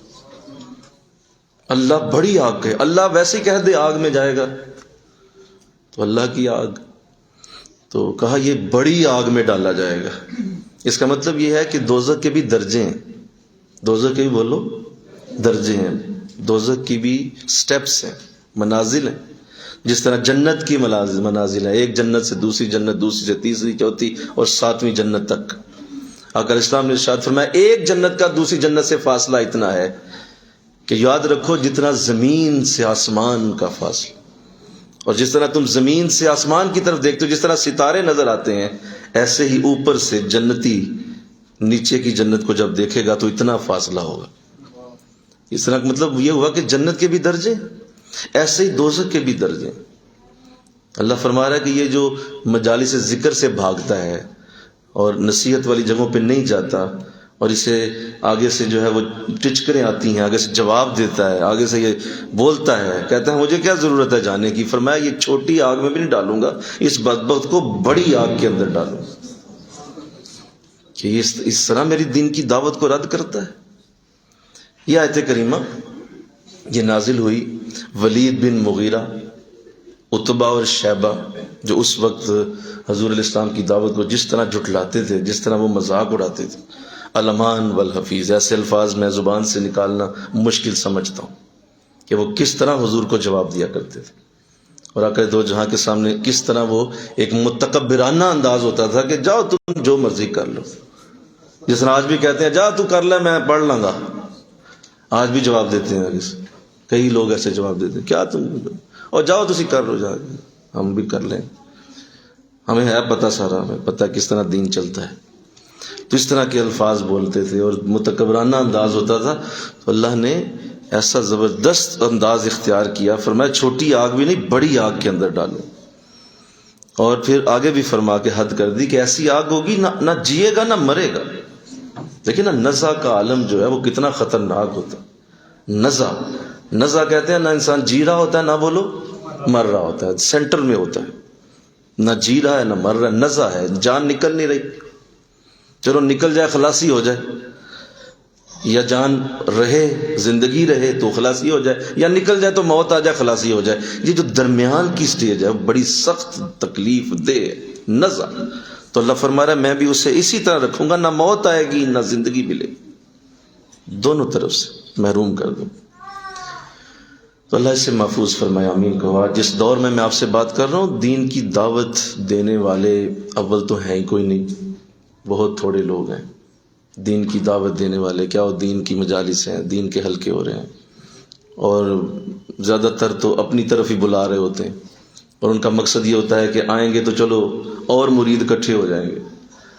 اللہ بڑی آگ کہے، اللہ ویسے ہی کہہ دے آگ میں جائے گا، تو اللہ کی آگ، تو کہا یہ بڑی آگ میں ڈالا جائے گا۔ اس کا مطلب یہ ہے کہ دوزخ کے بھی درجے ہیں، دوزخ کے بھی بولو درجے ہیں، دوزخ کی بھی سٹیپس ہیں، منازل ہیں۔ جس طرح جنت کی منازل ہے، ایک جنت سے دوسری جنت، دوسری سے تیسری، چوتھی اور ساتویں جنت تک۔ آقا اسلام نے ارشاد فرمایا ایک جنت کا دوسری جنت سے فاصلہ اتنا ہے کہ یاد رکھو جتنا زمین سے آسمان کا فاصلہ، اور جس طرح تم زمین سے آسمان کی طرف دیکھتے ہو، جس طرح ستارے نظر آتے ہیں، ایسے ہی اوپر سے جنتی نیچے کی جنت کو جب دیکھے گا تو اتنا فاصلہ ہوگا۔ اس طرح مطلب یہ ہوا کہ جنت کے بھی درجے، ایسے ہی دوزخ کے بھی درجے۔ اللہ فرما رہا ہے کہ یہ جو مجالس ذکر سے بھاگتا ہے اور نصیحت والی جگہوں پہ نہیں جاتا، اور اسے آگے سے جو ہے وہ ٹچکریں آتی ہیں، آگے سے جواب دیتا ہے، آگے سے یہ بولتا ہے، کہتا ہے مجھے کیا ضرورت ہے جانے کی، فرمایا یہ چھوٹی آگ میں بھی نہیں ڈالوں گا، اس بدبخت کو بڑی آگ کے اندر ڈالوں گا۔ کہ اس طرح میری دین کی دعوت کو رد کرتا ہے۔ یہ آیت کریمہ یہ نازل ہوئی ولید بن مغیرہ، عتبہ اور شیبہ، جو اس وقت حضور علیہ السلام کی دعوت کو جس طرح جھٹلاتے تھے، جس طرح وہ مذاق اڑاتے تھے۔ الامان والحفیظ، ایسے الفاظ میں زبان سے نکالنا مشکل سمجھتا ہوں کہ وہ کس طرح حضور کو جواب دیا کرتے تھے، اور آقا دو جہاں کے سامنے کس طرح وہ ایک متکبرانہ انداز ہوتا تھا کہ جاؤ تم جو مرضی کر لو، جس طرح آج بھی کہتے ہیں جا تو کر لے میں پڑھ لوں گا، آج بھی جواب دیتے ہیں، کئی لوگ ایسے جواب دیتے ہیں کیا تم، اور جاؤ تسی کر لو، جا ہم بھی کر لیں، ہمیں ہے پتہ سارا، ہمیں پتہ کس طرح دین چلتا ہے۔ تو اس طرح کے الفاظ بولتے تھے اور متکبرانہ انداز ہوتا تھا، تو اللہ نے ایسا زبردست انداز اختیار کیا، فرمایا چھوٹی آگ بھی نہیں بڑی آگ کے اندر ڈالو، اور پھر آگے بھی فرما کے حد کر دی کہ ایسی آگ ہوگی نہ جیے گا نہ مرے گا۔ لیکن نزع کا عالم جو ہے وہ کتنا خطرناک ہوتا ہے۔ نزع کہتے ہیں نہ انسان جی رہا ہوتا ہے نہ بولو مر رہا ہوتا ہے، سینٹر میں ہوتا ہے، نہ جی رہا ہے نہ مر رہا ہے، نزع ہے، جان نکل نہیں رہی، چلو نکل جائے خلاصی ہو جائے، یا جان رہے زندگی رہے تو خلاصی ہو جائے، یا نکل جائے تو موت آ جائے خلاصی ہو جائے۔ یہ جو درمیان کی سٹیج ہے وہ بڑی سخت تکلیف دہ نزع، تو اللہ فرما رہا ہے میں بھی اسے اسی طرح رکھوں گا، نہ موت آئے گی نہ زندگی ملے گی، دونوں طرف سے محروم کر دوں۔ تو اللہ اسے محفوظ فرمائے، آمین کہو۔ جس دور میں آپ سے بات کر رہا ہوں دین کی دعوت دینے والے اول تو ہیں ہی کوئی نہیں، بہت تھوڑے لوگ ہیں دین کی دعوت دینے والے، کیا وہ دین کی مجالس ہیں، دین کے حلقے ہو رہے ہیں، اور زیادہ تر تو اپنی طرف ہی بلا رہے ہوتے ہیں، اور ان کا مقصد یہ ہوتا ہے کہ آئیں گے تو چلو اور مرید اکٹھے ہو جائیں گے،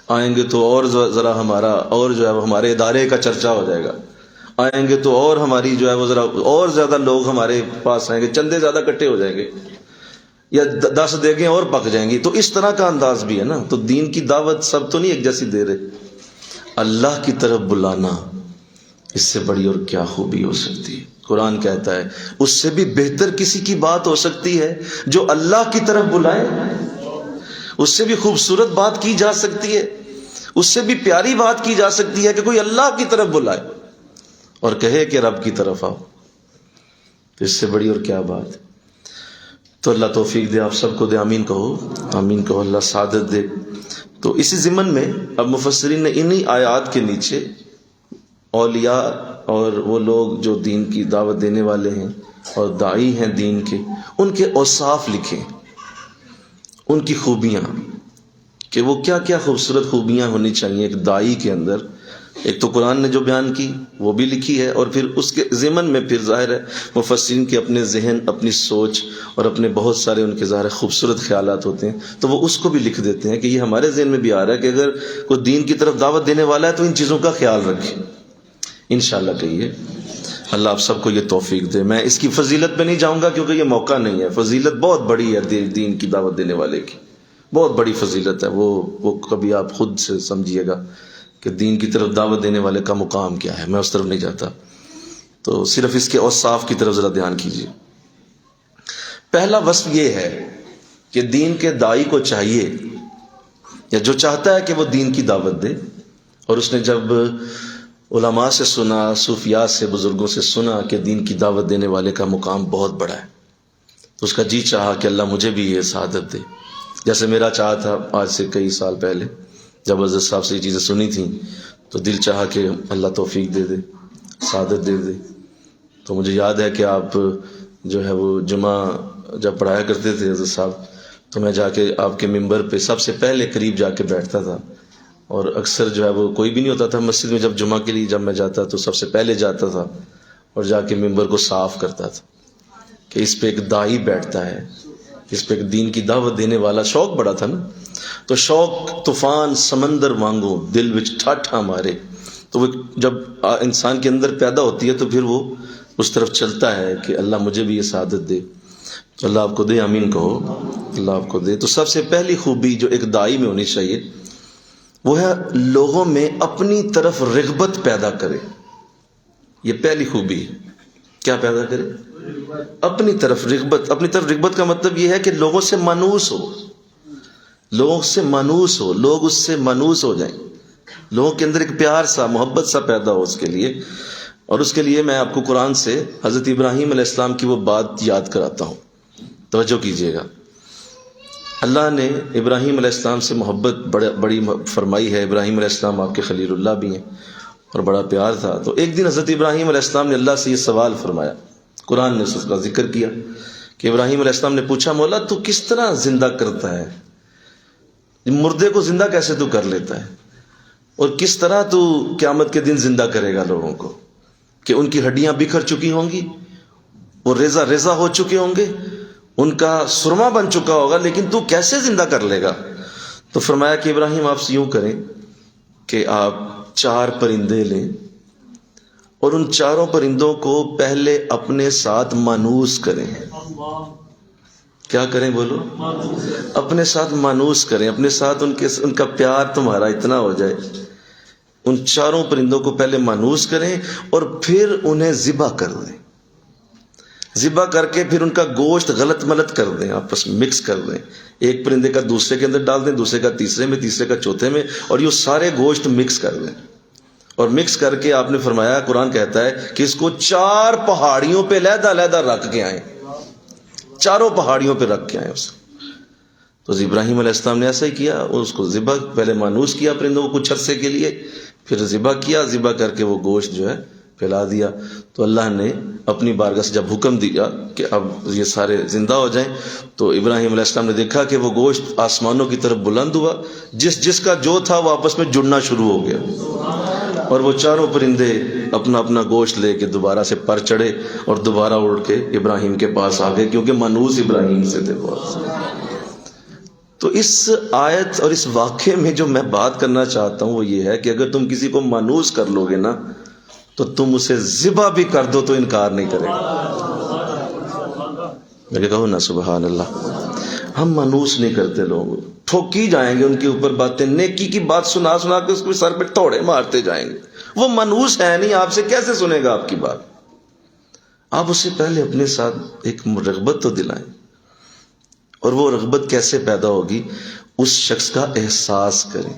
آئیں گے تو اور ذرا ہمارا اور جو ہے وہ ہمارے ادارے کا چرچا ہو جائے گا، آئیں گے تو اور ہماری جو ہے وہ ذرا اور زیادہ لوگ ہمارے پاس آئیں گے، چندے زیادہ اکٹھے ہو جائیں گے، یا 10 دیگیں اور پک جائیں گی۔ تو اس طرح کا انداز بھی ہے نا، تو دین کی دعوت سب تو نہیں ایک جیسی دے رہے، اللہ کی طرف بلانا اس سے بڑی اور کیا خوبی ہو سکتی ہے۔ قرآن کہتا ہے اس سے بھی بہتر کسی کی بات ہو سکتی ہے جو اللہ کی طرف بلائے، اس سے بھی خوبصورت بات کی جا سکتی ہے، اس سے بھی پیاری بات کی جا سکتی ہے کہ کوئی اللہ کی طرف بلائے اور کہے کہ رب کی طرف آؤ، تو اس سے بڑی اور کیا بات ہے۔ تو اللہ توفیق دے، آپ سب کو دے، آمین کہو، آمین کہو، اللہ سعادت دے۔ تو اسی ضمن میں اب مفسرین نے انہی آیات کے نیچے اولیاء اور وہ لوگ جو دین کی دعوت دینے والے ہیں اور داعی ہیں دین کے، ان کے اوصاف لکھے، ان کی خوبیاں، کہ وہ کیا کیا خوبصورت خوبیاں ہونی چاہیے ایک داعی کے اندر۔ ایک تو قرآن نے جو بیان کی وہ بھی لکھی ہے، اور پھر اس کے ضمن میں پھر ظاہر ہے مفسرین کے اپنے ذہن، اپنی سوچ اور اپنے بہت سارے ان کے ظاہر خوبصورت خیالات ہوتے ہیں، تو وہ اس کو بھی لکھ دیتے ہیں کہ یہ ہمارے ذہن میں بھی آ رہا ہے کہ اگر کوئی دین کی طرف دعوت دینے والا ہے تو ان چیزوں کا خیال رکھے، انشاءاللہ کہیے۔ اللہ آپ سب کو یہ توفیق دے۔ میں اس کی فضیلت پہ نہیں جاؤں گا کیونکہ یہ موقع نہیں ہے، فضیلت بہت بڑی ہے دین کی دعوت دینے والے کی، بہت بڑی فضیلت ہے، وہ کبھی آپ خود سے سمجھیے گا کہ دین کی طرف دعوت دینے والے کا مقام کیا ہے، میں اس طرف نہیں جاتا، تو صرف اس کے اوصاف کی طرف ذرا دھیان کیجیے۔ پہلا وصف یہ ہے کہ دین کے داعی کو چاہیے، یا جو چاہتا ہے کہ وہ دین کی دعوت دے، اور اس نے جب علماء سے سنا، صوفیاء سے، بزرگوں سے سنا کہ دین کی دعوت دینے والے کا مقام بہت بڑا ہے، تو اس کا جی چاہا کہ اللہ مجھے بھی یہ سعادت دے، جیسے میرا چاہا تھا آج سے کئی سال پہلے جب حضرت صاحب سے یہ چیزیں سنی تھیں، تو دل چاہا کہ اللہ توفیق دے دے، سعادت دے دے۔ تو مجھے یاد ہے کہ آپ جو ہے وہ جمعہ جب پڑھایا کرتے تھے حضرت صاحب، تو میں جا کے آپ کے ممبر پہ سب سے پہلے قریب جا کے بیٹھتا تھا، اور اکثر جو ہے وہ کوئی بھی نہیں ہوتا تھا مسجد میں، جب جمعہ کے لیے جب میں جاتا تو سب سے پہلے جاتا تھا اور جا کے ممبر کو صاف کرتا تھا کہ اس پہ ایک داعی بیٹھتا ہے، اس پہ ایک دین کی دعوت دینے والا۔ شوق بڑا تھا نا، تو شوق طوفان سمندر وانگو دل وچ ٹھاٹھا مارے، تو وہ جب انسان کے اندر پیدا ہوتی ہے تو پھر وہ اس طرف چلتا ہے کہ اللہ مجھے بھی یہ سعادت دے۔ تو اللہ آپ کو دے، آمین کہو، اللہ آپ کو دے۔ تو سب سے پہلی خوبی جو ایک داعی میں ہونی چاہیے وہ ہے لوگوں میں اپنی طرف رغبت پیدا کرے۔ یہ پہلی خوبی ہے، کیا پیدا کرے؟ اپنی طرف رغبت۔ اپنی طرف رغبت کا مطلب یہ ہے کہ لوگوں سے مانوس ہو، لوگوں سے مانوس ہو، لوگ اس سے مانوس ہو جائیں، لوگوں کے اندر ایک پیار سا، محبت سا پیدا ہو اس کے لیے۔ اور اس کے لیے میں آپ کو قرآن سے حضرت ابراہیم علیہ السلام کی وہ بات یاد کراتا ہوں، توجہ کیجیے گا۔ اللہ نے ابراہیم علیہ السلام سے محبت بڑی فرمائی ہے۔ ابراہیم علیہ السلام آپ کے خلیل اللہ بھی ہیں اور بڑا پیار تھا۔ تو ایک دن حضرت ابراہیم علیہ السلام نے اللہ سے یہ سوال فرمایا، قرآن نے اس کا ذکر کیا کہ ابراہیم علیہ السلام نے پوچھا، مولا تو کس طرح زندہ کرتا ہے، مردے کو زندہ کیسے تو کر لیتا ہے، اور کس طرح تو قیامت کے دن زندہ کرے گا لوگوں کو، کہ ان کی ہڈیاں بکھر چکی ہوں گی، وہ ریزہ ریزہ ہو چکے ہوں گے، ان کا سرما بن چکا ہوگا، لیکن تو کیسے زندہ کر لے گا؟ تو فرمایا کہ ابراہیم آپ سے یوں کریں کہ آپ 4 پرندے لیں اور ان 4 پرندوں کو پہلے اپنے ساتھ مانوس کریں۔ کیا کریں بولو؟ اپنے ساتھ مانوس کریں، اپنے ساتھ ان کا پیار تمہارا اتنا ہو جائے، ان 4 پرندوں کو پہلے مانوس کریں اور پھر انہیں ذبح کر دیں۔ ذبح کر کے پھر ان کا گوشت غلط ملت کر دیں، آپس میں مکس کر دیں، ایک پرندے کا دوسرے کے اندر ڈال دیں، دوسرے کا تیسرے میں، تیسرے کا چوتھے میں، اور یہ سارے گوشت مکس کر دیں۔ اور مکس کر کے آپ نے فرمایا، قرآن کہتا ہے کہ اس کو 4 پہاڑیوں پہ علیحدہ علیحدہ رکھ کے آئیں، 4 پہاڑیوں پہ رکھ کے آئیں اس کو۔ تو ابراہیم علیہ السلام نے ایسا ہی کیا، اس کو ذبح پہلے مانوس کیا پرندوں کو کچھ عرصے کے لیے، پھر ذبح کیا، ذبح کر کے وہ گوشت جو ہے پھیلا دیا۔ تو اللہ نے اپنی بارگاہ سے جب حکم دیا کہ اب یہ سارے زندہ ہو جائیں، تو ابراہیم علیہ السلام نے دیکھا کہ وہ گوشت آسمانوں کی طرف بلند ہوا، جس کا جو تھا وہ آپس میں جڑنا شروع ہو گیا، اور وہ 4 پرندے اپنا اپنا گوشت لے کے دوبارہ سے پر چڑھے اور دوبارہ اڑ کے ابراہیم کے پاس آ گئے، کیونکہ مانوس ابراہیم سے تھے بہت۔ تو اس آیت اور اس واقعے میں جو میں بات کرنا چاہتا ہوں وہ یہ ہے کہ اگر تم کسی کو مانوس کر لو گے نا تو تم اسے ذبح بھی کر دو تو انکار نہیں کرے گا۔ میں کہوں نا سبحان اللہ۔ ہم مانوس نہیں کرتے، لوگ ٹھوکی جائیں گے ان کے اوپر باتیں، نیکی کی بات سنا سنا کے اس کو سر پہ توڑے مارتے جائیں گے، وہ مانوس ہے نہیں، آپ سے کیسے سنے گا آپ کی بات؟ آپ اسے پہلے اپنے ساتھ ایک رغبت تو دلائیں، اور وہ رغبت کیسے پیدا ہوگی؟ اس شخص کا احساس کریں،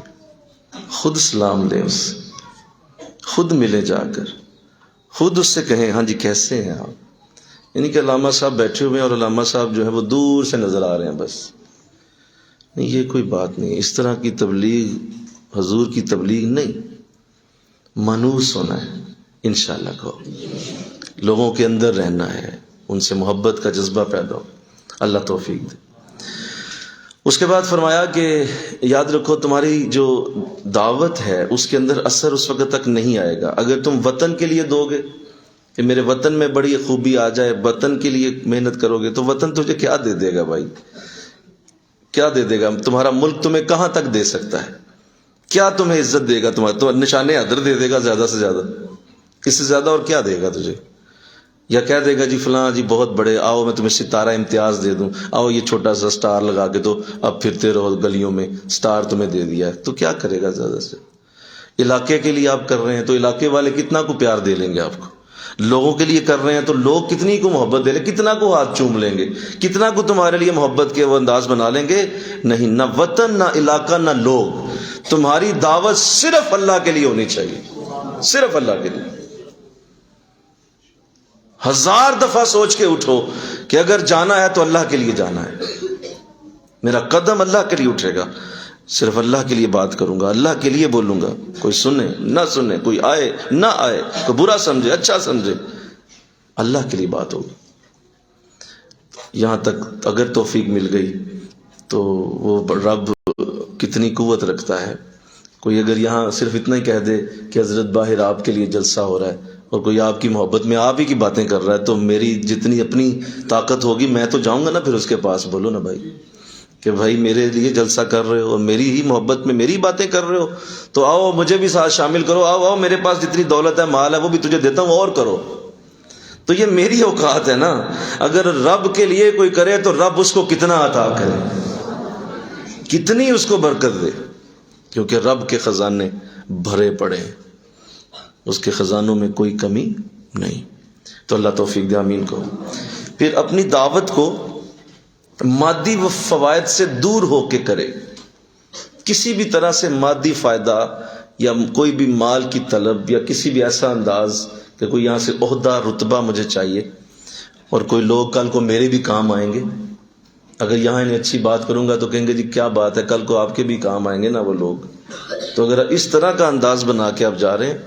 خود سلام لیں، اس سے خود ملے، جا کر خود اس سے کہیں ہاں جی کیسے ہیں آپ؟ یعنی کہ علامہ صاحب بیٹھے ہوئے ہیں اور علامہ صاحب جو ہے وہ دور سے نظر آ رہے ہیں، بس نہیں، یہ کوئی بات نہیں، اس طرح کی تبلیغ حضور کی تبلیغ نہیں، مانوس ہونا ہے انشاءاللہ کو، لوگوں کے اندر رہنا ہے، ان سے محبت کا جذبہ پیدا ہو، اللہ توفیق دے۔ اس کے بعد فرمایا کہ یاد رکھو تمہاری جو دعوت ہے اس کے اندر اثر اس وقت تک نہیں آئے گا اگر تم وطن کے لیے دو گے کہ میرے وطن میں بڑی خوبی آ جائے، وطن کے لیے محنت کرو گے، تو وطن تجھے کیا دے دے گا بھائی؟ کیا دے دے گا؟ تمہارا ملک تمہیں کہاں تک دے سکتا ہے؟ کیا تمہیں عزت دے گا؟ تو نشان حیدر دے دے گا زیادہ سے زیادہ، اس سے زیادہ اور کیا دے گا تجھے؟ یا کہہ دے گا جی فلاں جی بہت بڑے، آؤ میں تمہیں ستارہ امتیاز دے دوں، آؤ یہ چھوٹا سا سٹار لگا کے تو اب پھرتے رہو گلیوں میں، سٹار تمہیں دے دیا ہے، تو کیا کرے گا زیادہ سے؟ علاقے کے لیے آپ کر رہے ہیں تو علاقے والے کتنا کو پیار دے لیں گے آپ کو، لوگوں کے لیے کر رہے ہیں تو لوگ کتنی کو محبت دے لیں، کتنا کو ہاتھ چوم لیں گے، کتنا کو تمہارے لیے محبت کے وہ انداز بنا لیں گے؟ نہیں، نہ وطن، نہ علاقہ، نہ لوگ، تمہاری دعوت صرف اللہ کے لیے ہونی چاہیے، صرف اللہ کے لیے۔ 1000 دفعہ سوچ کے اٹھو کہ اگر جانا ہے تو اللہ کے لیے جانا ہے، میرا قدم اللہ کے لیے اٹھے گا، صرف اللہ کے لیے بات کروں گا، اللہ کے لیے بولوں گا، کوئی سنے نہ سنے، کوئی آئے نہ آئے، کوئی برا سمجھے اچھا سمجھے، اللہ کے لیے بات ہوگی۔ یہاں تک اگر توفیق مل گئی تو وہ رب کتنی قوت رکھتا ہے۔ کوئی اگر یہاں صرف اتنا ہی کہہ دے کہ حضرت باہر آپ کے لیے جلسہ ہو رہا ہے اور کوئی آپ کی محبت میں آپ ہی کی باتیں کر رہا ہے، تو میری جتنی اپنی طاقت ہوگی میں تو جاؤں گا نا پھر اس کے پاس، بولو نا بھائی کہ بھائی میرے لیے جلسہ کر رہے ہو اور میری ہی محبت میں میری باتیں کر رہے ہو تو آؤ مجھے بھی ساتھ شامل کرو، آؤ میرے پاس جتنی دولت ہے مال ہے وہ بھی تجھے دیتا ہوں اور کرو۔ تو یہ میری اوقات ہے نا، اگر رب کے لیے کوئی کرے تو رب اس کو کتنا عطا کرے، کتنی اس کو برکت دے، کیونکہ رب کے خزانے بھرے پڑے ہیں، اس کے خزانوں میں کوئی کمی نہیں۔ تو اللہ توفیق دے، آمین کو۔ پھر اپنی دعوت کو مادی و فوائد سے دور ہو کے کرے، کسی بھی طرح سے مادی فائدہ یا کوئی بھی مال کی طلب یا کسی بھی ایسا انداز کہ کوئی یہاں سے عہدہ رتبہ مجھے چاہیے اور کوئی لوگ کل کو میرے بھی کام آئیں گے، اگر یہاں انہیں اچھی بات کروں گا تو کہیں گے جی کیا بات ہے، کل کو آپ کے بھی کام آئیں گے نا وہ لوگ۔ تو اگر اس طرح کا انداز بنا کے آپ جا رہے ہیں،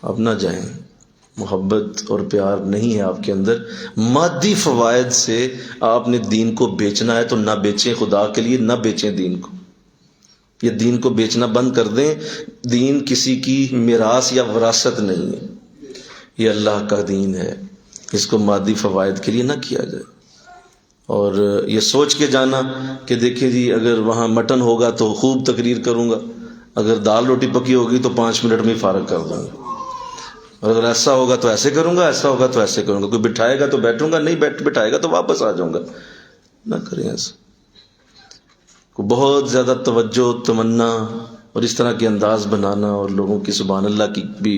آپ نہ جائیں، محبت اور پیار نہیں ہے آپ کے اندر، مادی فوائد سے آپ نے دین کو بیچنا ہے تو نہ بیچیں، خدا کے لیے نہ بیچیں دین کو، یہ دین کو بیچنا بند کر دیں۔ دین کسی کی میراث یا وراثت نہیں ہے، یہ اللہ کا دین ہے، اس کو مادی فوائد کے لیے نہ کیا جائے۔ اور یہ سوچ کے جانا کہ دیکھیں جی اگر وہاں مٹن ہوگا تو خوب تقریر کروں گا، اگر دال روٹی پکی ہوگی تو 5 منٹ میں فارغ کر دوں گا، اور اگر ایسا ہوگا تو ایسے کروں گا، ایسا ہوگا تو ایسے کروں گا، کوئی بٹھائے گا تو بیٹھوں گا، نہیں بٹھائے گا تو واپس آ جاؤں گا۔ نہ کریں ایسا، کو بہت زیادہ توجہ تمنا اور اس طرح کے انداز بنانا اور لوگوں کی سبحان اللہ کی بھی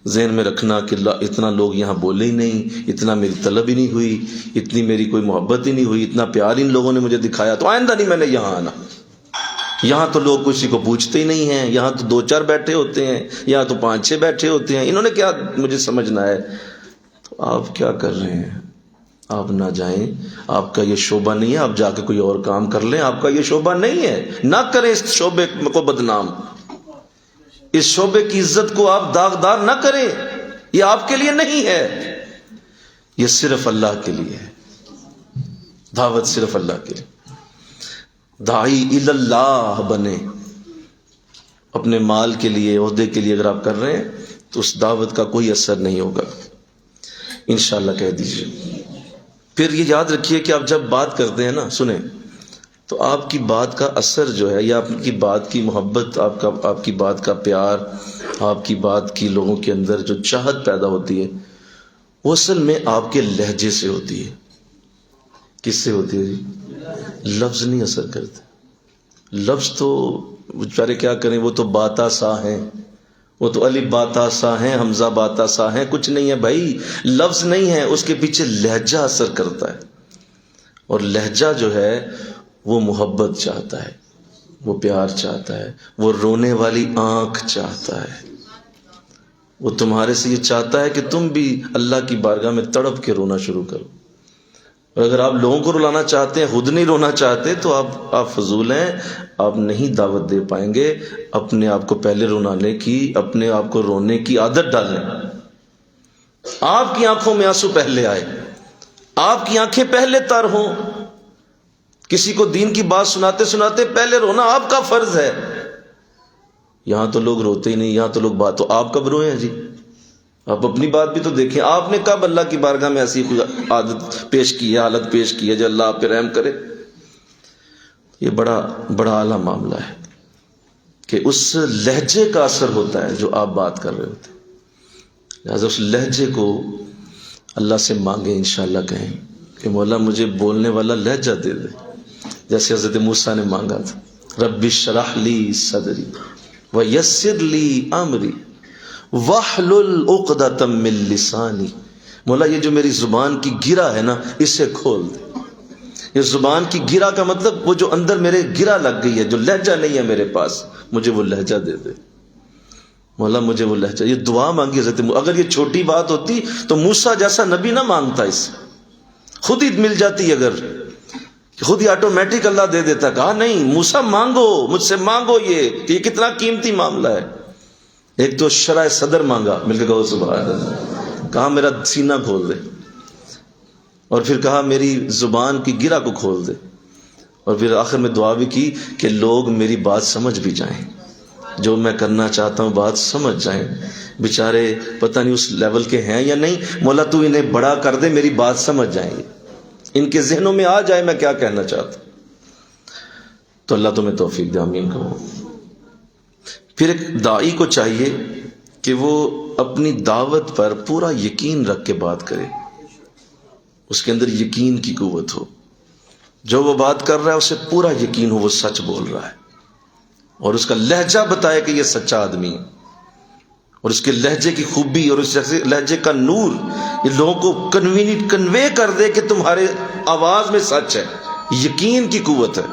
ذہن میں رکھنا کہ اتنا لوگ یہاں بولے ہی نہیں، اتنا میری طلب ہی نہیں ہوئی، اتنی میری کوئی محبت ہی نہیں ہوئی، اتنا پیار ان لوگوں نے مجھے دکھایا تو آئندہ نہیں میں نے یہاں آنا، یہاں تو لوگ کسی کو پوچھتے ہی نہیں ہیں، یہاں تو 2-4 بیٹھے ہوتے ہیں، یہاں تو 5-6 بیٹھے ہوتے ہیں، انہوں نے کیا مجھے سمجھنا ہے۔ تو آپ کیا کر رہے ہیں؟ آپ نہ جائیں، آپ کا یہ شعبہ نہیں ہے، آپ جا کے کوئی اور کام کر لیں، آپ کا یہ شعبہ نہیں ہے، نہ کریں اس شعبے کو بدنام، اس شعبے کی عزت کو آپ داغدار نہ کریں، یہ آپ کے لیے نہیں ہے، یہ صرف اللہ کے لیے ہے، دعوت صرف اللہ کے لیے۔ داعی الی اللہ بنے، اپنے مال کے لیے عہدے کے لیے اگر آپ کر رہے ہیں تو اس دعوت کا کوئی اثر نہیں ہوگا، انشاءاللہ کہہ دیجئے۔ پھر یہ یاد رکھیے کہ آپ جب بات کرتے ہیں نا، سنیں، تو آپ کی بات کا اثر جو ہے یا آپ کی بات کی محبت، آپ کی بات کا پیار، آپ کی بات کی لوگوں کے اندر جو چاہت پیدا ہوتی ہے وہ اصل میں آپ کے لہجے سے ہوتی ہے۔ کس سے ہوتی ہے جی؟ لفظ نہیں اثر کرتے، لفظ تو بیچارے کیا کریں، وہ تو باتا سا ہیں، وہ تو الف باتا سا ہیں، حمزہ باتا سا ہیں، کچھ نہیں ہے بھائی، لفظ نہیں ہے، اس کے پیچھے لہجہ اثر کرتا ہے، اور لہجہ جو ہے وہ محبت چاہتا ہے، وہ پیار چاہتا ہے، وہ رونے والی آنکھ چاہتا ہے، وہ تمہارے سے یہ چاہتا ہے کہ تم بھی اللہ کی بارگاہ میں تڑپ کے رونا شروع کرو۔ اور اگر آپ لوگوں کو رلانا چاہتے ہیں، خود نہیں رونا چاہتے، تو آپ فضول ہیں، آپ نہیں دعوت دے پائیں گے۔ اپنے آپ کو پہلے رلانے کی، اپنے آپ کو رونے کی عادت ڈالیں، آپ کی آنکھوں میں آنسو پہلے آئے، آپ کی آنکھیں پہلے تر ہوں، کسی کو دین کی بات سناتے سناتے پہلے رونا آپ کا فرض ہے۔ یہاں تو لوگ روتے ہی نہیں، یہاں تو لوگ بات، تو آپ کب روئے ہیں جی؟ آپ اپنی بات بھی تو دیکھیں، آپ نے کب اللہ کی بارگاہ میں ایسی عادت پیش کی ہے، حالت پیش کی ہے جو اللہ آپ پہ رحم کرے؟ یہ بڑا اعلیٰ معاملہ ہے کہ اس لہجے کا اثر ہوتا ہے جو آپ بات کر رہے ہوتے ہیں، لہذا اس لہجے کو اللہ سے مانگیں، انشاءاللہ کہیں کہ مولا مجھے بولنے والا لہجہ دے دے، جیسے حضرت موسیٰ نے مانگا تھا، رب اشرح لی صدری ویسر لی امری واحلل عقدۃ من لسانی، مولا یہ جو میری زبان کی گرہ ہے نا اسے کھول دے۔ یہ زبان کی گرہ کا مطلب وہ جو اندر میرے گرہ لگ گئی ہے، جو لہجہ نہیں ہے میرے پاس، مجھے وہ لہجہ دے دے مولا، مجھے وہ لہجہ۔ یہ دعا مانگی حضرت اگر یہ چھوٹی بات ہوتی تو موسیٰ جیسا نبی نہ مانگتا اس سے، خود ہی مل جاتی اگر، خود ہی آٹومیٹک اللہ دے دیتا. کہا نہیں موسیٰ مانگو، مجھ سے مانگو یہ کہ یہ کتنا قیمتی معاملہ ہے. ایک تو شرح صدر مانگا، مل کے کہو سبحان اللہ. کہا میرا سینہ کھول دے، اور پھر کہا میری زبان کی گرہ کو کھول دے، اور پھر آخر میں دعا بھی کی کہ لوگ میری بات سمجھ بھی جائیں، جو میں کرنا چاہتا ہوں بات سمجھ جائیں. بیچارے پتہ نہیں اس لیول کے ہیں یا نہیں، مولا تو انہیں بڑا کر دے، میری بات سمجھ جائیں گے، ان کے ذہنوں میں آ جائے میں کیا کہنا چاہتا ہوں. تو اللہ تمہیں توفیق دے، آمین کہو. پھر ایک داعی کو چاہیے کہ وہ اپنی دعوت پر پورا یقین رکھ کے بات کرے، اس کے اندر یقین کی قوت ہو. جو وہ بات کر رہا ہے اسے پورا یقین ہو وہ سچ بول رہا ہے، اور اس کا لہجہ بتائے کہ یہ سچا آدمی ہے، اور اس کے لہجے کی خوبی اور اس لہجے کا نور یہ لوگوں کو کنوے کر دے کہ تمہارے آواز میں سچ ہے، یقین کی قوت ہے.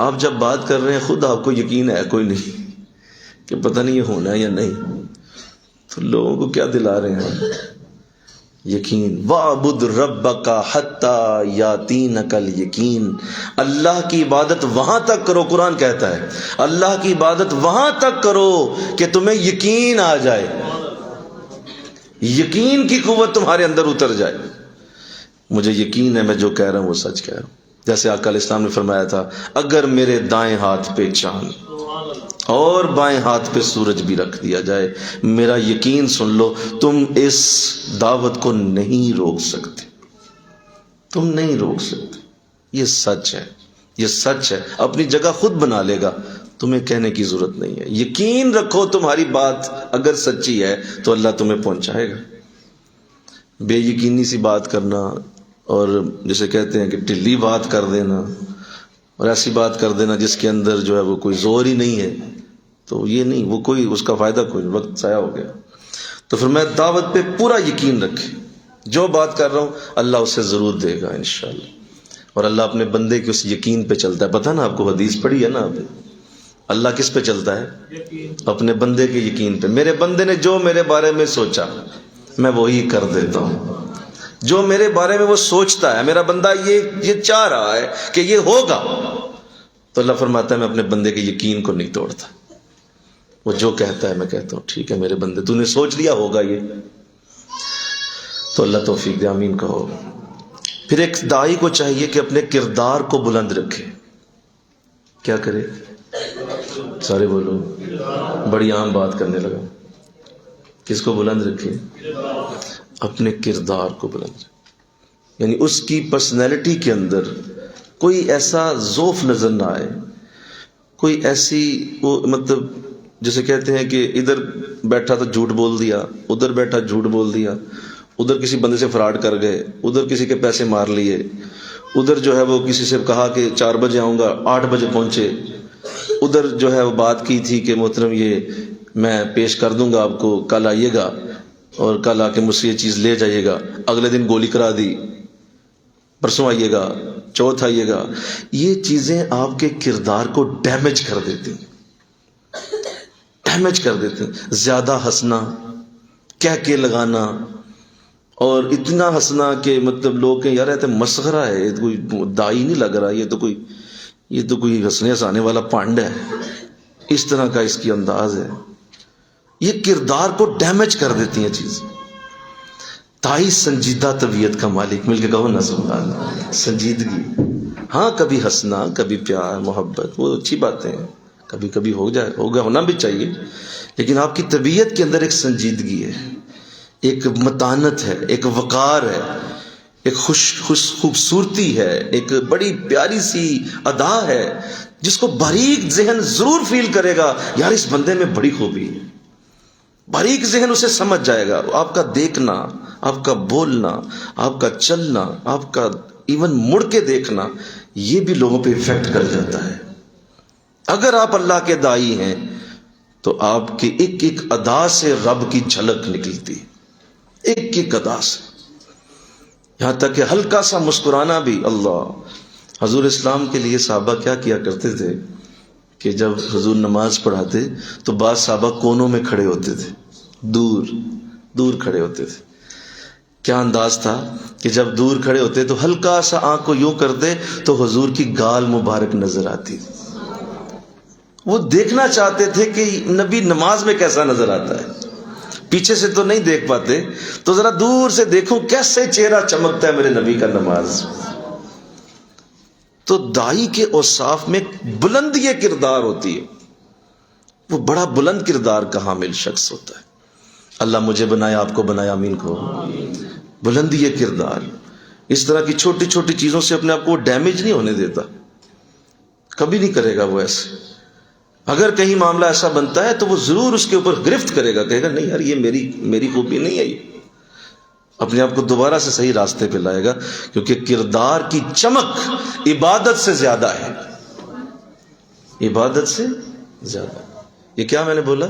آپ جب بات کر رہے ہیں خود آپ کو یقین ہے کوئی نہیں کہ پتہ نہیں یہ ہونا ہے یا نہیں، تو لوگوں کو کیا دلا رہے ہیں یقین. وَاعْبُدْ رَبَّكَ حَتَّى يَأْتِيَنَكَ الْيَقِينُ. اللہ کی عبادت وہاں تک کرو، قرآن کہتا ہے اللہ کی عبادت وہاں تک کرو کہ تمہیں یقین آ جائے، یقین کی قوت تمہارے اندر اتر جائے. مجھے یقین ہے میں جو کہہ رہا ہوں وہ سچ کہہ رہا ہوں. جیسے آقا علیہ السلام نے فرمایا تھا اگر میرے دائیں ہاتھ پہ چاند اور بائیں ہاتھ پہ سورج بھی رکھ دیا جائے، میرا یقین سن لو تم اس دعوت کو نہیں روک سکتے، تم نہیں روک سکتے. یہ سچ ہے، یہ سچ ہے، اپنی جگہ خود بنا لے گا، تمہیں کہنے کی ضرورت نہیں ہے. یقین رکھو تمہاری بات اگر سچی ہے تو اللہ تمہیں پہنچائے گا. بے یقینی سی بات کرنا، اور جسے کہتے ہیں کہ ٹلی بات کر دینا، اور ایسی بات کر دینا جس کے اندر جو ہے وہ کوئی زور ہی نہیں ہے، تو یہ نہیں، وہ کوئی اس کا فائدہ کوئی، وقت ضائع ہو گیا. تو پھر میں دعوت پہ پورا یقین رکھے، جو بات کر رہا ہوں اللہ اسے ضرور دے گا انشاءاللہ. اور اللہ اپنے بندے کے اس یقین پہ چلتا ہے. پتہ نا آپ کو حدیث پڑھی ہے نا آپ، اللہ کس پہ چلتا ہے؟ اپنے بندے کے یقین پہ. میرے بندے نے جو میرے بارے میں سوچا میں وہی کر دیتا ہوں، جو میرے بارے میں وہ سوچتا ہے، میرا بندہ یہ چاہ رہا ہے کہ یہ ہوگا، تو اللہ فرماتا ہے میں اپنے بندے کے یقین کو نہیں توڑتا. وہ جو کہتا ہے میں کہتا ہوں ٹھیک ہے میرے بندے تو نے سوچ لیا ہوگا یہ، تو اللہ توفیق دے، آمین کہو. پھر ایک داعی کو چاہیے کہ اپنے کردار کو بلند رکھے. کیا کرے؟ سارے بولو، بڑی عام بات کرنے لگا. کس کو بلند رکھے؟ اپنے کردار کو بلند رکھے، یعنی اس کی پرسنالٹی کے اندر کوئی ایسا ذوف نظر نہ آئے، کوئی ایسی وہ مطلب جسے کہتے ہیں کہ ادھر بیٹھا تو جھوٹ بول دیا، ادھر بیٹھا جھوٹ بول دیا، ادھر کسی بندے سے فراڈ کر گئے، ادھر کسی کے پیسے مار لیے، ادھر جو ہے وہ کسی سے کہا کہ 4 بجے آؤں گا 8 بجے پہنچے، ادھر جو ہے وہ بات کی تھی کہ محترم یہ میں پیش کر دوں گا آپ کو، کل آئیے گا اور کل آ کے مجھ سے یہ چیز لے جائیے گا، اگلے دن گولی کرا دی، پرسوں آئیے گا، چوتھ آئیے گا. یہ چیزیں آپ کے کردار کو ڈیمیج کر دیتی ہیں، ڈیمیج کر دیتے ہیں. زیادہ ہنسنا، کہہ کے لگانا، اور اتنا ہنسنا کہ مطلب لوگ کہ یار یہ مسخرہ ہے، یہ کوئی دائی نہیں لگ رہا، یہ تو کوئی ہنسنے ہنسانے والا پانڈ ہے، اس طرح کا اس کی انداز ہے. یہ کردار کو ڈیمیج کر دیتی ہیں چیزیں. دائی سنجیدہ طبیعت کا مالک، مل کے کہو نا سبحان اللہ. سنجیدگی، ہاں کبھی ہنسنا، کبھی پیار محبت وہ اچھی باتیں ہیں، کبھی کبھی ہونا بھی چاہیے، لیکن آپ کی طبیعت کے اندر ایک سنجیدگی ہے، ایک متانت ہے، ایک وقار ہے، ایک خوبصورتی ہے، ایک بڑی پیاری سی ادا ہے جس کو باریک ذہن ضرور فیل کرے گا یار اس بندے میں بڑی خوبی ہے. باریک ذہن اسے سمجھ جائے گا. آپ کا دیکھنا، آپ کا بولنا، آپ کا چلنا، آپ کا ایون مڑ کے دیکھنا، یہ بھی لوگوں پہ افیکٹ کر جاتا ہے. اگر آپ اللہ کے داعی ہیں تو آپ کی ایک ایک ادا سے رب کی جھلک نکلتی ہے، ایک ایک ادا سے، یہاں تک کہ ہلکا سا مسکرانا بھی. اللہ حضور اسلام کے لیے صحابہ کیا کیا کرتے تھے کہ جب حضور نماز پڑھاتے تو بعض صحابہ کونوں میں کھڑے ہوتے تھے، دور کھڑے ہوتے تھے کیا انداز تھا کہ جب دور کھڑے ہوتے تو ہلکا سا آنکھ کو یوں کرتے تو حضور کی گال مبارک نظر آتی. وہ دیکھنا چاہتے تھے کہ نبی نماز میں کیسا نظر آتا ہے. پیچھے سے تو نہیں دیکھ پاتے تو ذرا دور سے دیکھوں کیسے چہرہ چمکتا ہے میرے نبی کا نماز. تو دائی کے اوصاف میں بلندی کردار ہوتی ہے. وہ بڑا بلند کردار کا حامل شخص ہوتا ہے. اللہ مجھے بنایا، آپ کو بنایا، آمین کو. بلندی کردار. اس طرح کی چھوٹی چھوٹی چیزوں سے اپنے آپ کو ڈیمیج نہیں ہونے دیتا، کبھی نہیں کرے گا وہ ایسے. اگر کہیں معاملہ ایسا بنتا ہے تو وہ ضرور اس کے اوپر گرفت کرے گا، کہے گا نہیں یار یہ میری خوبی نہیں ہے، اپنے آپ کو دوبارہ سے صحیح راستے پہ لائے گا. کیونکہ کردار کی چمک عبادت سے زیادہ ہے، عبادت سے زیادہ. یہ کیا میں نے بولا؟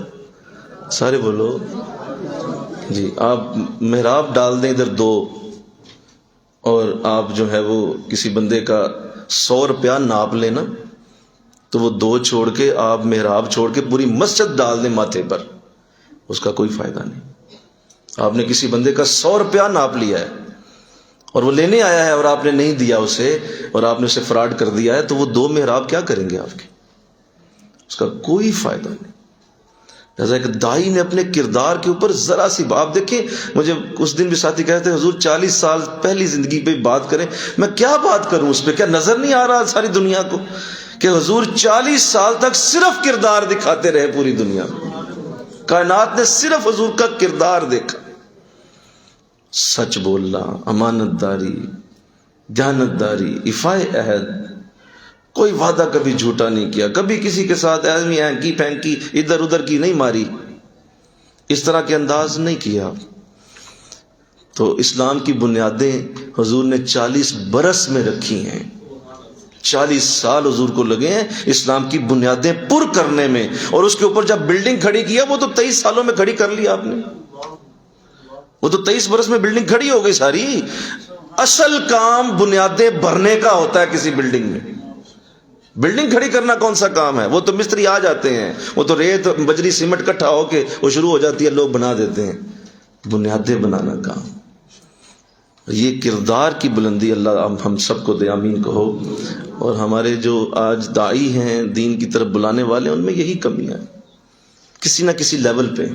سارے بولو جی. آپ محراب ڈال دیں ادھر 2 اور آپ جو ہے وہ کسی بندے کا 100 روپیہ ناپ لینا تو وہ 2 چھوڑ کے آپ محراب چھوڑ کے پوری مسجد ڈال دیں ماتھے پر، اس کا کوئی فائدہ نہیں. آپ نے کسی بندے کا 100 روپیہ ناپ لیا ہے اور وہ لینے آیا ہے اور آپ نے نہیں دیا اسے اور آپ نے اسے فراڈ کر دیا ہے تو وہ 2 محراب کیا کریں گے آپ کے؟ اس کا کوئی فائدہ نہیں. جیسا کہ دائی نے اپنے کردار کے اوپر ذرا سی بات دیکھیں. مجھے اس دن بھی ساتھی کہتے ہیں حضور 40 سال پہلی زندگی پہ بات کریں. میں کیا بات کروں اس پہ؟ کیا نظر نہیں آ رہا ساری دنیا کو کہ حضور 40 سال تک صرف کردار دکھاتے رہے پوری دنیا میں. کائنات نے صرف حضور کا کردار دیکھا. سچ بولنا، امانت داری، دیانت داری، ایفائے عہد، کوئی وعدہ کبھی جھوٹا نہیں کیا، کبھی کسی کے ساتھ ایویں ہینکی پھینکی ادھر ادھر کی نہیں ماری، اس طرح کے انداز نہیں کیا. تو اسلام کی بنیادیں حضور نے 40 برس میں رکھی ہیں. 40 سال حضور کو لگے ہیں اسلام کی بنیادیں پر کرنے میں. اور اس کے اوپر جب بلڈنگ کھڑی کیا وہ تو 23 سالوں میں کھڑی کر لی آپ نے. وہ تو 23 برس میں بلڈنگ کھڑی ہو گئی ساری. اصل کام بنیادیں بھرنے کا ہوتا ہے کسی بلڈنگ میں. بلڈنگ کھڑی کرنا کون سا کام ہے؟ وہ تو مستری آ جاتے ہیں، وہ تو ریت بجری سیمنٹ اکٹھا ہو کے وہ شروع ہو جاتی ہے، لوگ بنا دیتے ہیں. بنیادیں بنانا کام. یہ کردار کی بلندی اللہ ہم سب کو دے، آمین کہو. اور ہمارے جو آج داعی ہیں، دین کی طرف بلانے والے، ان میں یہی کمیاں ہیں کسی نہ کسی لیول پہ.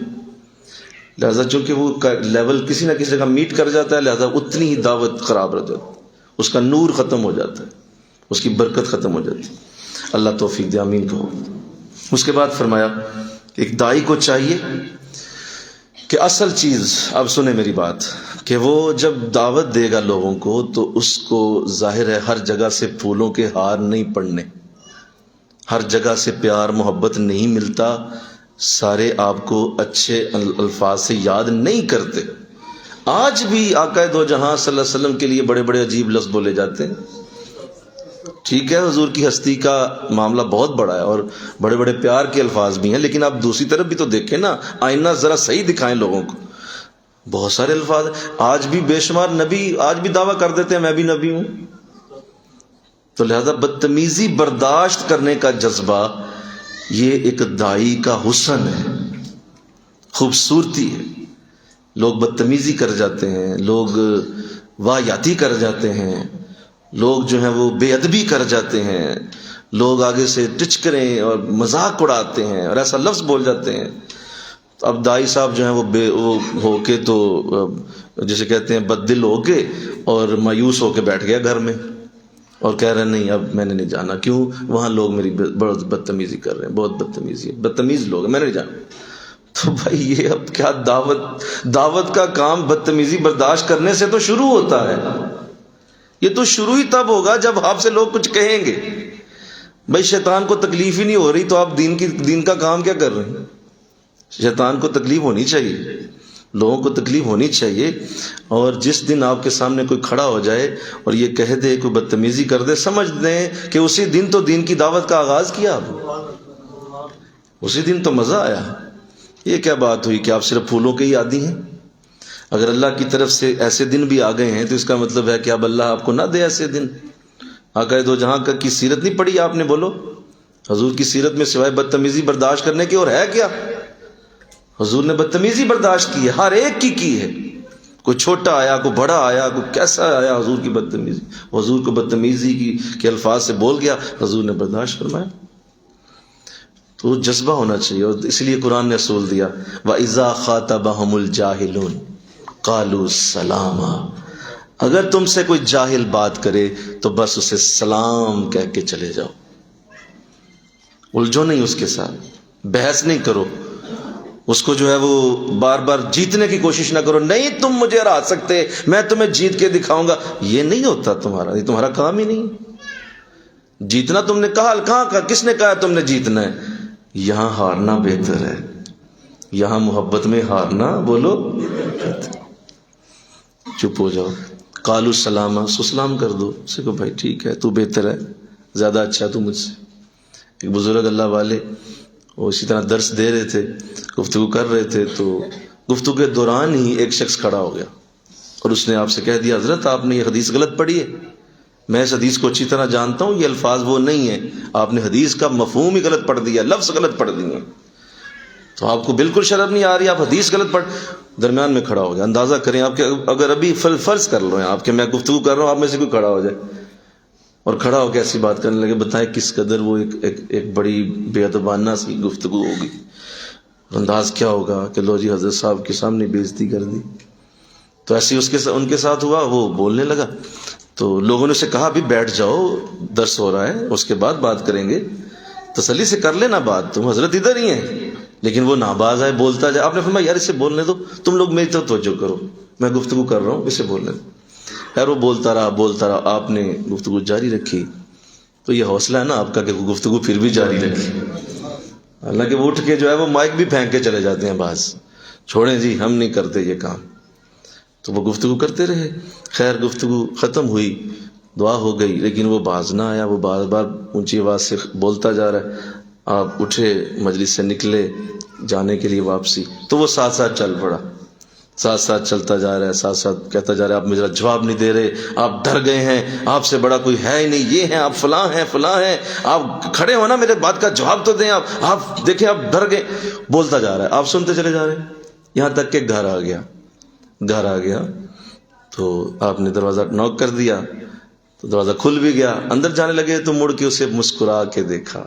لہذا چونکہ وہ لیول کسی نہ کسی جگہ میٹ کر جاتا ہے، لہذا اتنی ہی دعوت خراب رہ جاتی ہے، اس کا نور ختم ہو جاتا ہے، اس کی برکت ختم ہو جاتی ہے. اللہ توفیق دے، آمین کہو. اس کے بعد فرمایا کہ ایک داعی کو چاہیے کہ اصل چیز، اب سنیں میری بات، کہ وہ جب دعوت دے گا لوگوں کو تو اس کو ظاہر ہے ہر جگہ سے پھولوں کے ہار نہیں پڑنے، ہر جگہ سے پیار محبت نہیں ملتا، سارے آپ کو اچھے الفاظ سے یاد نہیں کرتے. آج بھی آقا دو جہاں صلی اللہ علیہ وسلم کے لیے بڑے بڑے عجیب لفظ بولے جاتے ہیں. ٹھیک ہے حضور کی ہستی کا معاملہ بہت بڑا ہے اور بڑے بڑے پیار کے الفاظ بھی ہیں، لیکن آپ دوسری طرف بھی تو دیکھیں نا، آئینہ ذرا صحیح دکھائیں لوگوں کو. بہت سارے الفاظ آج بھی بے شمار نبی آج بھی دعویٰ کر دیتے ہیں میں بھی نبی ہوں. تو لہذا بدتمیزی برداشت کرنے کا جذبہ یہ ایک داعی کا حسن ہے، خوبصورتی ہے. لوگ بدتمیزی کر جاتے ہیں، لوگ واہیاتی کر جاتے ہیں، لوگ جو ہیں وہ بے ادبی کر جاتے ہیں، لوگ آگے سے ٹچکریں اور مذاق اڑاتے ہیں اور ایسا لفظ بول جاتے ہیں. اب داعی صاحب جو ہیں وہ ہو کے تو جسے کہتے ہیں بد دل ہو کے اور مایوس ہو کے بیٹھ گیا گھر میں اور کہہ رہے ہیں نہیں اب میں نے نہیں جانا. کیوں؟ وہاں لوگ میری بہت بدتمیزی کر رہے ہیں، بہت بدتمیزی ہے، بدتمیز لوگ ہیں، میں نہیں جانا. تو بھائی یہ اب کیا دعوت کا کام بدتمیزی برداشت کرنے سے تو شروع ہوتا ہے. یہ تو شروع ہی تب ہوگا جب آپ سے لوگ کچھ کہیں گے. بھائی شیطان کو تکلیف ہی نہیں ہو رہی تو آپ دین کا کام کیا کر رہے ہیں؟ شیطان کو تکلیف ہونی چاہیے، لوگوں کو تکلیف ہونی چاہیے. اور جس دن آپ کے سامنے کوئی کھڑا ہو جائے اور یہ کہہ دے، کوئی بدتمیزی کر دے، سمجھ دیں کہ اسی دن تو دین کی دعوت کا آغاز کیا آپ، اسی دن تو مزہ آیا. یہ کیا بات ہوئی کہ آپ صرف پھولوں کے ہی عادی ہیں؟ اگر اللہ کی طرف سے ایسے دن بھی آ گئے ہیں تو اس کا مطلب ہے کہ اب اللہ آپ کو نہ دے ایسے دن. آقا دو جہاں کی سیرت نہیں پڑھی آپ نے؟ بولو حضور کی سیرت میں سوائے بدتمیزی برداشت کرنے کی اور ہے کیا؟ حضور نے بدتمیزی برداشت کی ہے، ہر ایک کی ہے. کوئی چھوٹا آیا، کوئی بڑا آیا، کوئی کیسا آیا، حضور کی بدتمیزی، حضور کو بدتمیزی کے الفاظ سے بول گیا، حضور نے برداشت فرمایا. تو جذبہ ہونا چاہیے. اور اس لیے قرآن نے اصول دیا وَإِذَا خَاطَبَهُمُ الْجَاهِلُونَ قَالُوا سَلَامًا. اگر تم سے کوئی جاہل بات کرے تو بس اسے سلام کہہ کے چلے جاؤ. الجھو نہیں اس کے ساتھ، بحث نہیں کرو، اس کو جو ہے وہ بار بار جیتنے کی کوشش نہ کرو. نہیں تم مجھے ہرا سکتے، میں تمہیں جیت کے دکھاؤں گا. یہ نہیں ہوتا تمہارا، یہ تمہارا کام ہی نہیں. جیتنا تم نے کہاں کس نے کہا تم نے جیتنا ہے؟ یہاں ہارنا بہتر ہے، یہاں محبت میں ہارنا بولو چپ ہو جاؤ. قالوا سلاما، سلام کر دو، اسے کہو بھائی ٹھیک ہے، تو بہتر ہے، زیادہ اچھا ہے تو مجھ سے. ایک بزرگ اللہ والے وہ اسی طرح درس دے رہے تھے، گفتگو کر رہے تھے، تو گفتگو کے دوران ہی ایک شخص کھڑا ہو گیا اور اس نے آپ سے کہہ دیا حضرت آپ نے یہ حدیث غلط پڑھی ہے. میں اس حدیث کو اچھی طرح جانتا ہوں، یہ الفاظ وہ نہیں ہیں، آپ نے حدیث کا مفہوم ہی غلط پڑھ دیا، لفظ غلط پڑھ دیے. تو آپ کو بالکل شرم نہیں آ رہی، آپ حدیث غلط پڑھ. درمیان میں کھڑا ہو گیا. اندازہ کریں آپ کے، اگر ابھی فرض کر لو آپ کہ میں گفتگو کر رہا ہوں، آپ میں سے کوئی کھڑا ہو جائے اور کھڑا ہو کے ایسی بات کرنے لگے، بتائیں کس قدر وہ ایک بڑی بے ادبانہ سی گفتگو ہوگی. انداز کیا ہوگا کہ لو جی حضرت صاحب کے سامنے بےعزتی کر دی. تو ایسے ان کے ساتھ ہوا، وہ بولنے لگا. تو لوگوں نے اسے کہا بھی بیٹھ جاؤ، درس ہو رہا ہے، اس کے بعد بات کریں گے، تسلی سے کر لینا بات، تم حضرت ادھر ہی ہیں. لیکن وہ ناباز ہے، بولتا جائے. آپ نے فرمایا یار اسے بولنے دو، تم لوگ میری طرف توجہ کرو، میں گفتگو کر رہا ہوں، اسے بولنے دو. خیر وہ بولتا رہا. آپ نے گفتگو جاری رکھی. تو یہ حوصلہ ہے نا آپ کا کہ گفتگو پھر بھی جاری رکھی. حالانکہ وہ اٹھ کے جو ہے وہ مائک بھی پھینک کے چلے جاتے ہیں بعض، چھوڑیں جی ہم نہیں کرتے یہ کام. تو وہ گفتگو کرتے رہے. خیر گفتگو ختم ہوئی، دعا ہو گئی، لیکن وہ باز نہ آیا. وہ بار بار اونچی آواز سے بولتا جا رہا ہے. آپ اٹھے، مجلس سے نکلے جانے کے لیے واپسی. تو وہ ساتھ ساتھ چل پڑا، ساتھ ساتھ چلتا جا رہا ہے، ساتھ ساتھ کہتا جا رہا ہے آپ مجھے جواب نہیں دے رہے، آپ ڈر گئے ہیں، آپ سے بڑا کوئی ہے ہی نہیں، یہ ہیں آپ، فلاں ہیں، آپ کھڑے ہو نا، میرے بات کا جواب تو دیں. آپ دیکھیں آپ ڈر گئے. بولتا جا رہا ہے، آپ سنتے چلے جا رہے ہیں، یہاں تک کہ گھر آ گیا. تو آپ نے دروازہ نوک کر دیا تو دروازہ کھل بھی گیا. اندر جانے لگے تو مڑ کے اسے مسکرا کے دیکھا.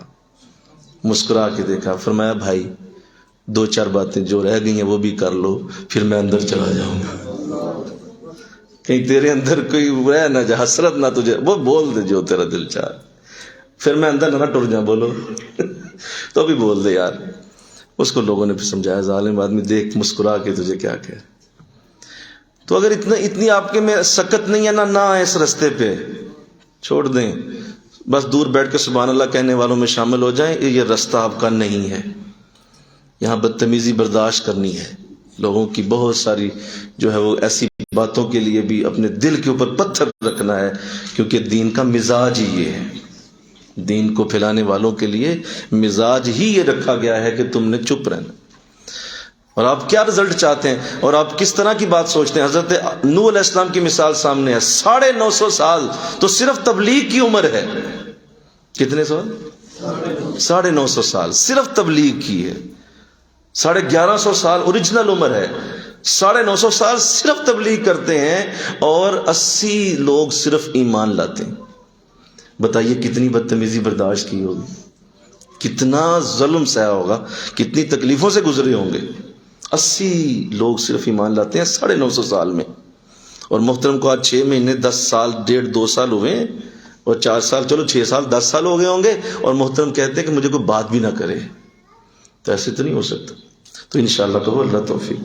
فرمایا بھائی 2-4 باتیں جو رہ گئی ہیں وہ بھی کر لو، پھر میں اندر چلا جاؤں گا. کہیں تیرے اندر کوئی رہ نہ جا، حسرت نہ تجھے، وہ بول دے جو تیرا دل چاہے، پھر میں اندر نہ ٹر جاؤں. بولو تو بھی بول دے یار. اس کو لوگوں نے پھر سمجھایا ظالم آدمی، دیکھ مسکرا کے تجھے کیا کہے. تو اگر اتنی آپ کے میں سکت نہیں ہے نہ آئے اس رستے پہ، چھوڑ دیں. بس دور بیٹھ کے سبحان اللہ کہنے والوں میں شامل ہو جائیں. یہ رستہ آپ کا نہیں ہے. یہاں بدتمیزی برداشت کرنی ہے. لوگوں کی بہت ساری جو ہے وہ ایسی باتوں کے لیے بھی اپنے دل کے اوپر پتھر رکھنا ہے، کیونکہ دین کا مزاج ہی یہ ہے. دین کو پھیلانے والوں کے لیے مزاج ہی یہ رکھا گیا ہے کہ تم نے چپ رہنا. اور آپ کیا رزلٹ چاہتے ہیں اور آپ کس طرح کی بات سوچتے ہیں؟ حضرت نوح علیہ السلام کی مثال سامنے ہے. 950 سال تو صرف تبلیغ کی عمر ہے. کتنے سال؟ 950 سال صرف تبلیغ کی ہے. 1150 سال اوریجنل عمر ہے. 950 سال صرف تبلیغ کرتے ہیں اور 80 لوگ صرف ایمان لاتے ہیں. بتائیے کتنی بدتمیزی برداشت کی ہوگی، کتنا ظلم سہا ہوگا، کتنی تکلیفوں سے گزرے ہوں گے. 80 لوگ صرف ایمان لاتے ہیں 950 سال میں. اور محترم کو آج 6 مہینے 10 سال 1.5-2 سال ہوئے ہیں، اور 4 سال چلو 6 سال 10 سال ہو گئے ہوں گے، اور محترم کہتے ہیں کہ مجھے کوئی بات بھی نہ کرے. تو ایسے تو نہیں ہو سکتا. تو انشاءاللہ کہو اللہ توفیق.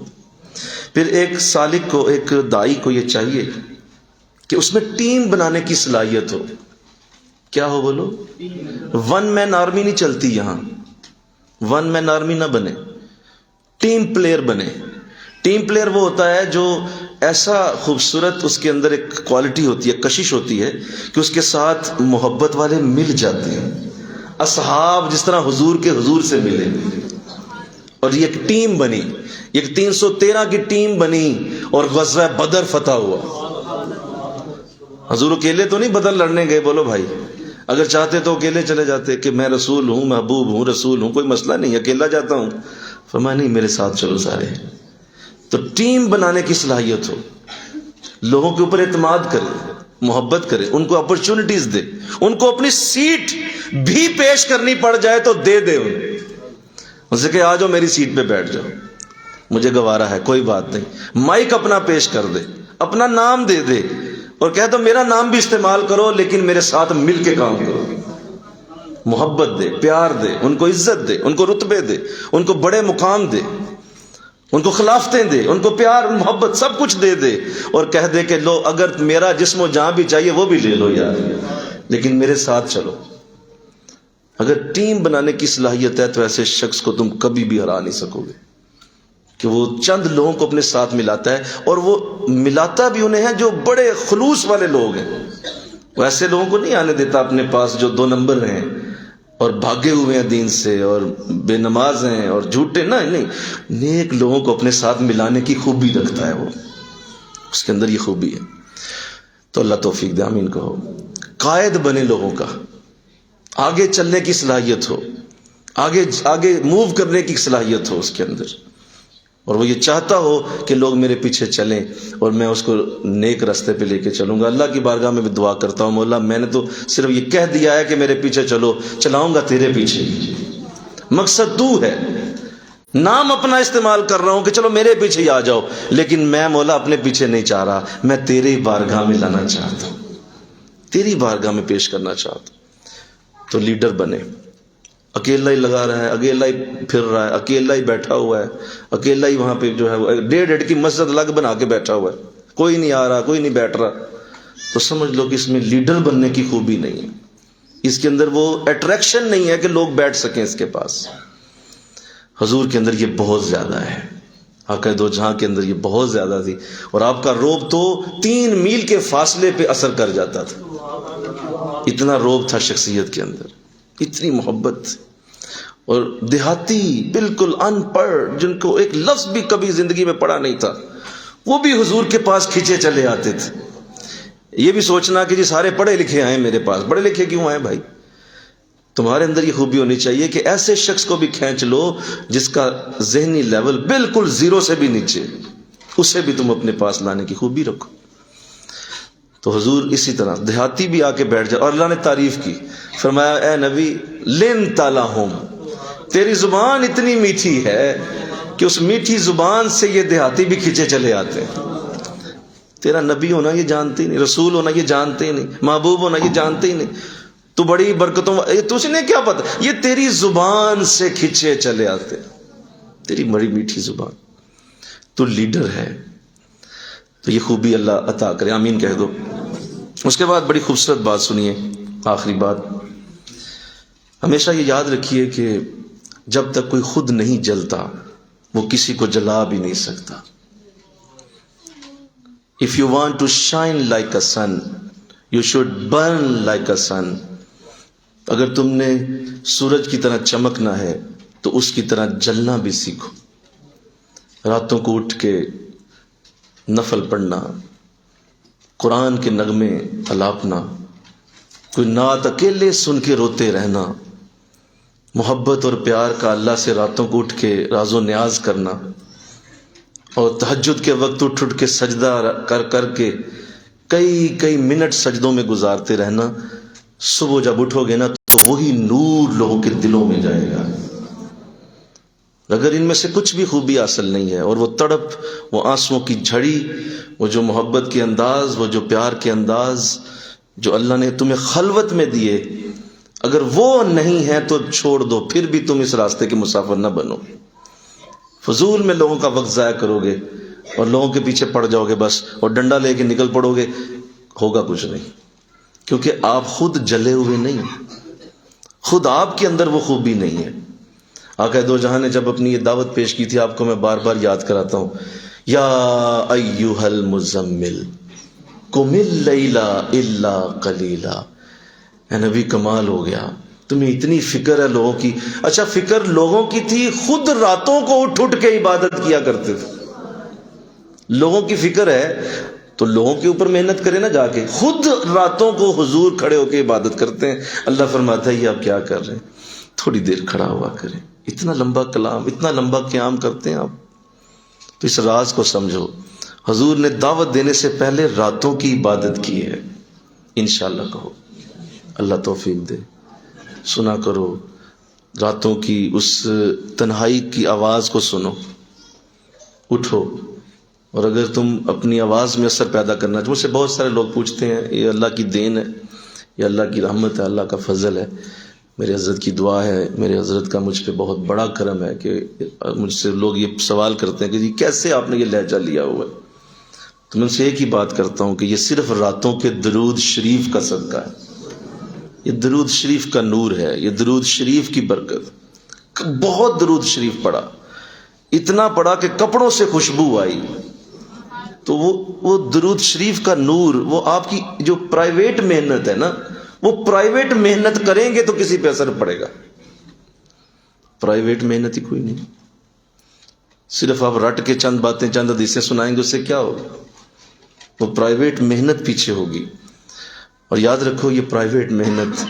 پھر ایک سالک کو، ایک دائی کو یہ چاہیے کہ اس میں ٹیم بنانے کی صلاحیت ہو. کیا ہو بولو؟ 1 مین آرمی نہیں چلتی یہاں. 1 مین آرمی نہ بنے، ٹیم پلیئر بنے. ٹیم پلیئر وہ ہوتا ہے جو ایسا خوبصورت، اس کے اندر ایک کوالٹی ہوتی ہے، کشش ہوتی ہے کہ اس کے ساتھ محبت والے مل جاتے ہیں. اصحاب جس طرح حضور کے حضور سے ملے، اور یہ ایک ٹیم بنی، ایک 313 کی ٹیم بنی اور غزوہ بدر فتح ہوا. حضور اکیلے تو نہیں بدر لڑنے گئے، بولو بھائی. اگر چاہتے تو اکیلے چلے جاتے کہ میں رسول ہوں، محبوب ہوں، رسول ہوں، کوئی مسئلہ نہیں، اکیلا جاتا ہوں. فرمایا نہیں، میرے ساتھ چلو سارے. تو ٹیم بنانے کی صلاحیت ہو. لوگوں کے اوپر اعتماد کرے، محبت کرے، ان کو اپرچونٹیز دے، ان کو اپنی سیٹ بھی پیش کرنی پڑ جائے تو دے دے ان سے کہ آ جاؤ میری سیٹ پہ بیٹھ جاؤ، مجھے گوارا ہے، کوئی بات نہیں۔ مائک اپنا پیش کر دے، اپنا نام دے دے اور کہہ دو میرا نام بھی استعمال کرو لیکن میرے ساتھ مل کے کام کرو۔ محبت دے، پیار دے، ان کو عزت دے، ان کو رتبے دے، ان کو بڑے مقام دے، ان کو خلافتیں دے، ان کو پیار محبت سب کچھ دے دے اور کہہ دے کہ لو اگر میرا جسم و جان بھی چاہیے وہ بھی لے لو یار، لیکن میرے ساتھ چلو۔ اگر ٹیم بنانے کی صلاحیت ہے تو ایسے شخص کو تم کبھی بھی ہرا نہیں سکو گے، کہ وہ چند لوگوں کو اپنے ساتھ ملاتا ہے، اور وہ ملاتا بھی انہیں ہے جو بڑے خلوص والے لوگ ہیں۔ وہ ایسے لوگوں کو نہیں آنے دیتا اپنے پاس جو 2 نمبر ہیں اور بھاگے ہوئے ہیں دین سے اور بے نماز ہیں اور جھوٹے، نہیں، نیک لوگوں کو اپنے ساتھ ملانے کی خوبی رکھتا ہے، وہ اس کے اندر یہ خوبی ہے۔ تو اللہ توفیق دے، آمین کہو۔ قائد بنے لوگوں کا، آگے چلنے کی صلاحیت ہو، آگے موو کرنے کی صلاحیت ہو اس کے اندر، اور وہ یہ چاہتا ہو کہ لوگ میرے پیچھے چلیں اور میں اس کو نیک راستے پہ لے کے چلوں گا۔ اللہ کی بارگاہ میں بھی دعا کرتا ہوں، مولا میں نے تو صرف یہ کہہ دیا ہے کہ میرے پیچھے چلو، چلاؤں گا تیرے پیچھے، مقصد تو ہے، نام اپنا استعمال کر رہا ہوں کہ چلو میرے پیچھے ہی آ جاؤ، لیکن میں مولا اپنے پیچھے نہیں چاہ رہا، میں تیرے بارگاہ میں لانا چاہتا ہوں، تیری بارگاہ میں پیش کرنا چاہتا ہوں۔ تو لیڈر بنے، اکیلا ہی لگا رہا ہے، اکیلا ہی پھر رہا ہے، اکیلا ہی بیٹھا ہوا ہے، اکیلا ہی وہاں پہ جو ہے 1.5 کی مسجد الگ بنا کے بیٹھا ہوا ہے، کوئی نہیں آ رہا، کوئی نہیں بیٹھ رہا، تو سمجھ لو کہ اس میں لیڈر بننے کی خوبی نہیں ہے، اس کے اندر وہ اٹریکشن نہیں ہے کہ لوگ بیٹھ سکیں اس کے پاس۔ حضور کے اندر یہ بہت زیادہ ہے، آقا دو جہاں کے اندر یہ بہت زیادہ تھی، اور آپ کا روب تو 3 میل کے فاصلے پہ اثر کر جاتا تھا، اتنا روب تھا شخصیت کے اندر، اتنی محبت۔ اور دیہاتی بالکل ان پڑھ، جن کو ایک لفظ بھی کبھی زندگی میں پڑھا نہیں تھا، وہ بھی حضور کے پاس کھینچے چلے آتے تھے۔ یہ بھی سوچنا کہ جی سارے پڑھے لکھے آئے میرے پاس، پڑھے لکھے کیوں آئے بھائی؟ تمہارے اندر یہ خوبی ہونی چاہیے کہ ایسے شخص کو بھی کھینچ لو جس کا ذہنی لیول بالکل 0 سے بھی نیچے، اسے بھی تم اپنے پاس لانے کی خوبی رکھو۔ تو حضور اسی طرح دیہاتی بھی آ کے بیٹھ جائے، اور اللہ نے تعریف کی، فرمایا اے نبی لن تالہم، تیری زبان اتنی میٹھی ہے کہ اس میٹھی زبان سے یہ دیہاتی بھی کھینچے چلے آتے ہیں۔ تیرا نبی ہونا یہ جانتے ہی نہیں، رسول ہونا یہ جانتے ہی نہیں، محبوب ہونا یہ جانتے ہی نہیں، تو بڑی برکتوں، تجھے نے کیا پتا، یہ تیری زبان سے کھینچے چلے آتے، تیری بڑی میٹھی زبان، تو لیڈر ہے۔ تو یہ خوبی اللہ عطا کرے، آمین کہہ دو۔ اس کے بعد بڑی خوبصورت بات سنیے، آخری بات، ہمیشہ یہ یاد رکھیے کہ جب تک کوئی خود نہیں جلتا وہ کسی کو جلا بھی نہیں سکتا۔ If you want to shine like a sun, you should burn like a sun۔ اگر تم نے سورج کی طرح چمکنا ہے تو اس کی طرح جلنا بھی سیکھو۔ راتوں کو اٹھ کے نفل پڑھنا، قرآن کے نغمے الاپنا، کوئی نعت اکیلے سن کے روتے رہنا، محبت اور پیار کا اللہ سے راتوں کو اٹھ کے راز و نیاز کرنا، اور تہجد کے وقت اٹھ کے سجدہ کر کے کئی منٹ سجدوں میں گزارتے رہنا، صبح جب اٹھو گے نا تو وہی نور لوگوں کے دلوں میں جائے گا۔ اگر ان میں سے کچھ بھی خوبی حاصل نہیں ہے، اور وہ تڑپ، وہ آنسوؤں کی جھڑی، وہ جو محبت کے انداز، وہ جو پیار کے انداز جو اللہ نے تمہیں خلوت میں دیے، اگر وہ نہیں ہے تو چھوڑ دو، پھر بھی تم اس راستے کے مسافر نہ بنو۔ فضول میں لوگوں کا وقت ضائع کرو گے اور لوگوں کے پیچھے پڑ جاؤ گے بس، اور ڈنڈا لے کے نکل پڑو گے، ہوگا کچھ نہیں، کیونکہ آپ خود جلے ہوئے نہیں، خود آپ کے اندر وہ خوبی نہیں ہے۔ آقا دو جہاں نے جب اپنی یہ دعوت پیش کی تھی، آپ کو میں بار بار یاد کراتا ہوں، یا ایھا المزمل قم اللیل الا قلیلا۔ اے نبی کمال ہو گیا، تمہیں اتنی فکر ہے لوگوں کی۔ اچھا فکر لوگوں کی تھی، خود راتوں کو اٹھ کے عبادت کیا کرتے تھے۔ لوگوں کی فکر ہے تو لوگوں کے اوپر محنت کرے نا، جا کے خود راتوں کو حضور کھڑے ہو کے عبادت کرتے ہیں۔ اللہ فرماتا ہے یہ آپ کیا کر رہے ہیں، تھوڑی دیر کھڑا ہوا کریں، اتنا لمبا کلام، اتنا لمبا قیام کرتے ہیں آپ۔ تو اس راز کو سمجھو، حضور نے دعوت دینے سے پہلے راتوں کی عبادت کی ہے. انشاءاللہ کہو، اللہ توفیق دے. سنا کرو راتوں کی اس تنہائی کی آواز کو، سنو، اٹھو. اور اگر تم اپنی آواز میں اثر پیدا کرنا، مجھ سے بہت سارے لوگ پوچھتے ہیں، یہ اللہ کی دین ہے، یہ اللہ کی رحمت ہے، اللہ کا فضل ہے، میرے حضرت کی دعا ہے، میرے حضرت کا مجھ پہ بہت بڑا کرم ہے کہ مجھ سے لوگ یہ سوال کرتے ہیں کہ جی کیسے آپ نے یہ لہجہ لیا ہوا ہے. تو میں ان سے ایک ہی بات کرتا ہوں کہ یہ صرف راتوں کے درود شریف کا صدقہ ہے. یہ درود شریف کا نور ہے، یہ درود شریف کی برکت. بہت درود شریف پڑھا، اتنا پڑھا کہ کپڑوں سے خوشبو آئی. تو وہ درود شریف کا نور، وہ آپ کی جو پرائیویٹ محنت ہے نا، وہ پرائیویٹ محنت کریں گے تو کسی پہ اثر پڑے گا. پرائیویٹ محنت ہی کوئی نہیں. صرف آپ رٹ کے چند باتیں، چند حدیثیں سنائیں گے، اس سے کیا ہوگا؟ وہ پرائیویٹ محنت پیچھے ہوگی. اور یاد رکھو، یہ پرائیویٹ محنت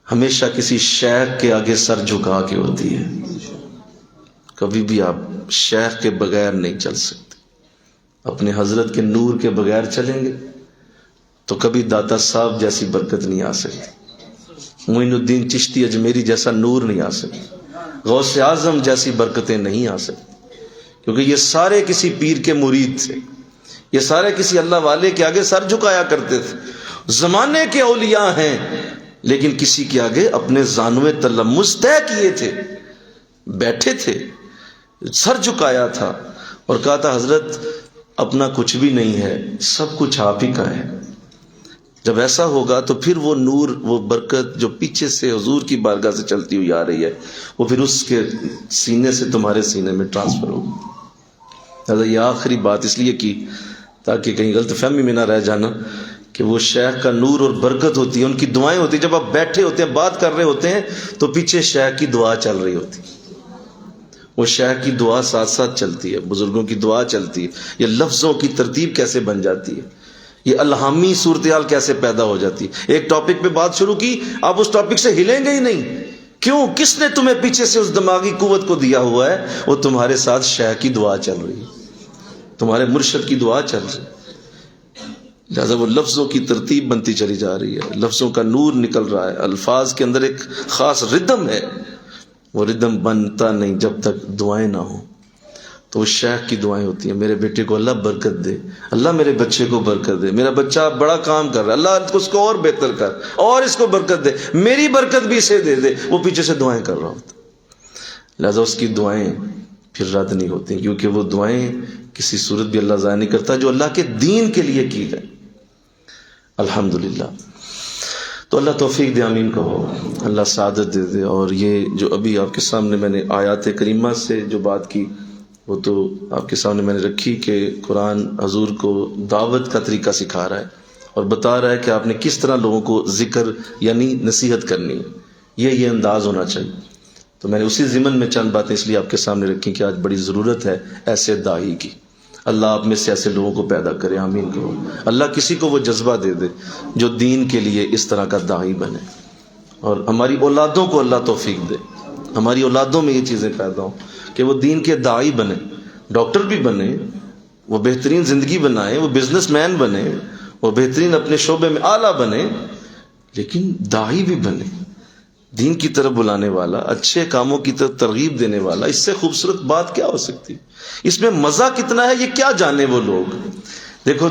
ہمیشہ کسی شیخ کے آگے سر جھکا کے ہوتی ہے. کبھی بھی آپ شیخ کے بغیر نہیں چل سکتے. اپنے حضرت کے نور کے بغیر چلیں گے تو کبھی داتا صاحب جیسی برکت نہیں آ سکتی، معین الدین چشتی اجمیری جیسا نور نہیں آ سکتا، غوث اعظم جیسی برکتیں نہیں آ سکتی. کیونکہ یہ سارے کسی پیر کے مرید تھے، یہ سارے کسی اللہ والے کے آگے سر جھکایا کرتے تھے. زمانے کے اولیاء ہیں لیکن کسی کے آگے اپنے زانوے تلمس طے کیے تھے، بیٹھے تھے، سر جھکایا تھا اور کہا تھا حضرت اپنا کچھ بھی نہیں ہے، سب کچھ آپ ہی کا ہے. جب ایسا ہوگا تو پھر وہ نور، وہ برکت جو پیچھے سے حضور کی بارگاہ سے چلتی ہوئی آ رہی ہے، وہ پھر اس کے سینے سے تمہارے سینے میں ٹرانسفر ہوگی. یہ آخری بات اس لیے کی تاکہ کہیں غلط فہمی میں نہ رہ جانا کہ وہ شیخ کا نور اور برکت ہوتی ہے، ان کی دعائیں ہوتی ہیں. جب آپ بیٹھے ہوتے ہیں، بات کر رہے ہوتے ہیں تو پیچھے شیخ کی دعا چل رہی ہوتی ہے. وہ شیخ کی دعا ساتھ ساتھ چلتی ہے، بزرگوں کی دعا چلتی ہے. یہ لفظوں کی ترتیب کیسے بن جاتی ہے، یہ الہامی صورتحال کیسے پیدا ہو جاتی ہے. ایک ٹاپک پہ بات شروع کی، آپ اس ٹاپک سے ہلیں گے ہی نہیں. کیوں؟ کس نے تمہیں پیچھے سے اس دماغی قوت کو دیا ہوا ہے؟ وہ تمہارے ساتھ شیخ کی دعا چل رہی ہے، تمہارے مرشد کی دعا چل رہی ہے. لہذا وہ لفظوں کی ترتیب بنتی چلی جا رہی ہے، لفظوں کا نور نکل رہا ہے، الفاظ کے اندر ایک خاص ردم ہے. وہ ردم بنتا نہیں جب تک دعائیں نہ ہوں. تو وہ شیخ کی دعائیں ہوتی ہیں، میرے بیٹے کو اللہ برکت دے، اللہ میرے بچے کو برکت دے، میرا بچہ بڑا کام کر رہا ہے، اللہ اس کو اور بہتر کر، اور اس کو برکت دے، میری برکت بھی اسے دے دے. وہ پیچھے سے دعائیں کر رہا ہوتا. لہذا اس کی دعائیں پھر رد نہیں ہوتی، کیونکہ وہ دعائیں کسی صورت بھی اللہ ضائع نہیں کرتا جو اللہ کے دین کے لیے کی جائے. الحمدللہ. تو اللہ توفیق دے، آمین کہو، اللہ سعادت دے دے. اور یہ جو ابھی آپ کے سامنے میں نے آیات کریمہ سے جو بات کی، وہ تو آپ کے سامنے میں نے رکھی کہ قرآن حضور کو دعوت کا طریقہ سکھا رہا ہے اور بتا رہا ہے کہ آپ نے کس طرح لوگوں کو ذکر یعنی نصیحت کرنی ہے. یہ انداز ہونا چاہیے. تو میں نے اسی ضمن میں چند باتیں اس لیے آپ کے سامنے رکھی کہ آج بڑی ضرورت ہے ایسے داعی کی. اللہ آپ میں سے ایسے لوگوں کو پیدا کرے، آمین کہو. اللہ کسی کو وہ جذبہ دے دے جو دین کے لیے اس طرح کا داعی بنے. اور ہماری اولادوں کو اللہ توفیق دے، ہماری اولادوں میں یہ چیزیں پیدا ہوں کہ وہ دین کے داعی بنے، ڈاکٹر بھی بنے، وہ بہترین زندگی بنائیں، وہ بزنس مین بنے، وہ بہترین اپنے شعبے میں اعلیٰ بنے، لیکن داعی بھی بنے، دین کی طرف بلانے والا، اچھے کاموں کی طرف ترغیب دینے والا. اس سے خوبصورت بات کیا ہو سکتی؟ اس میں مزہ کتنا ہے یہ کیا جانے وہ لوگ. دیکھو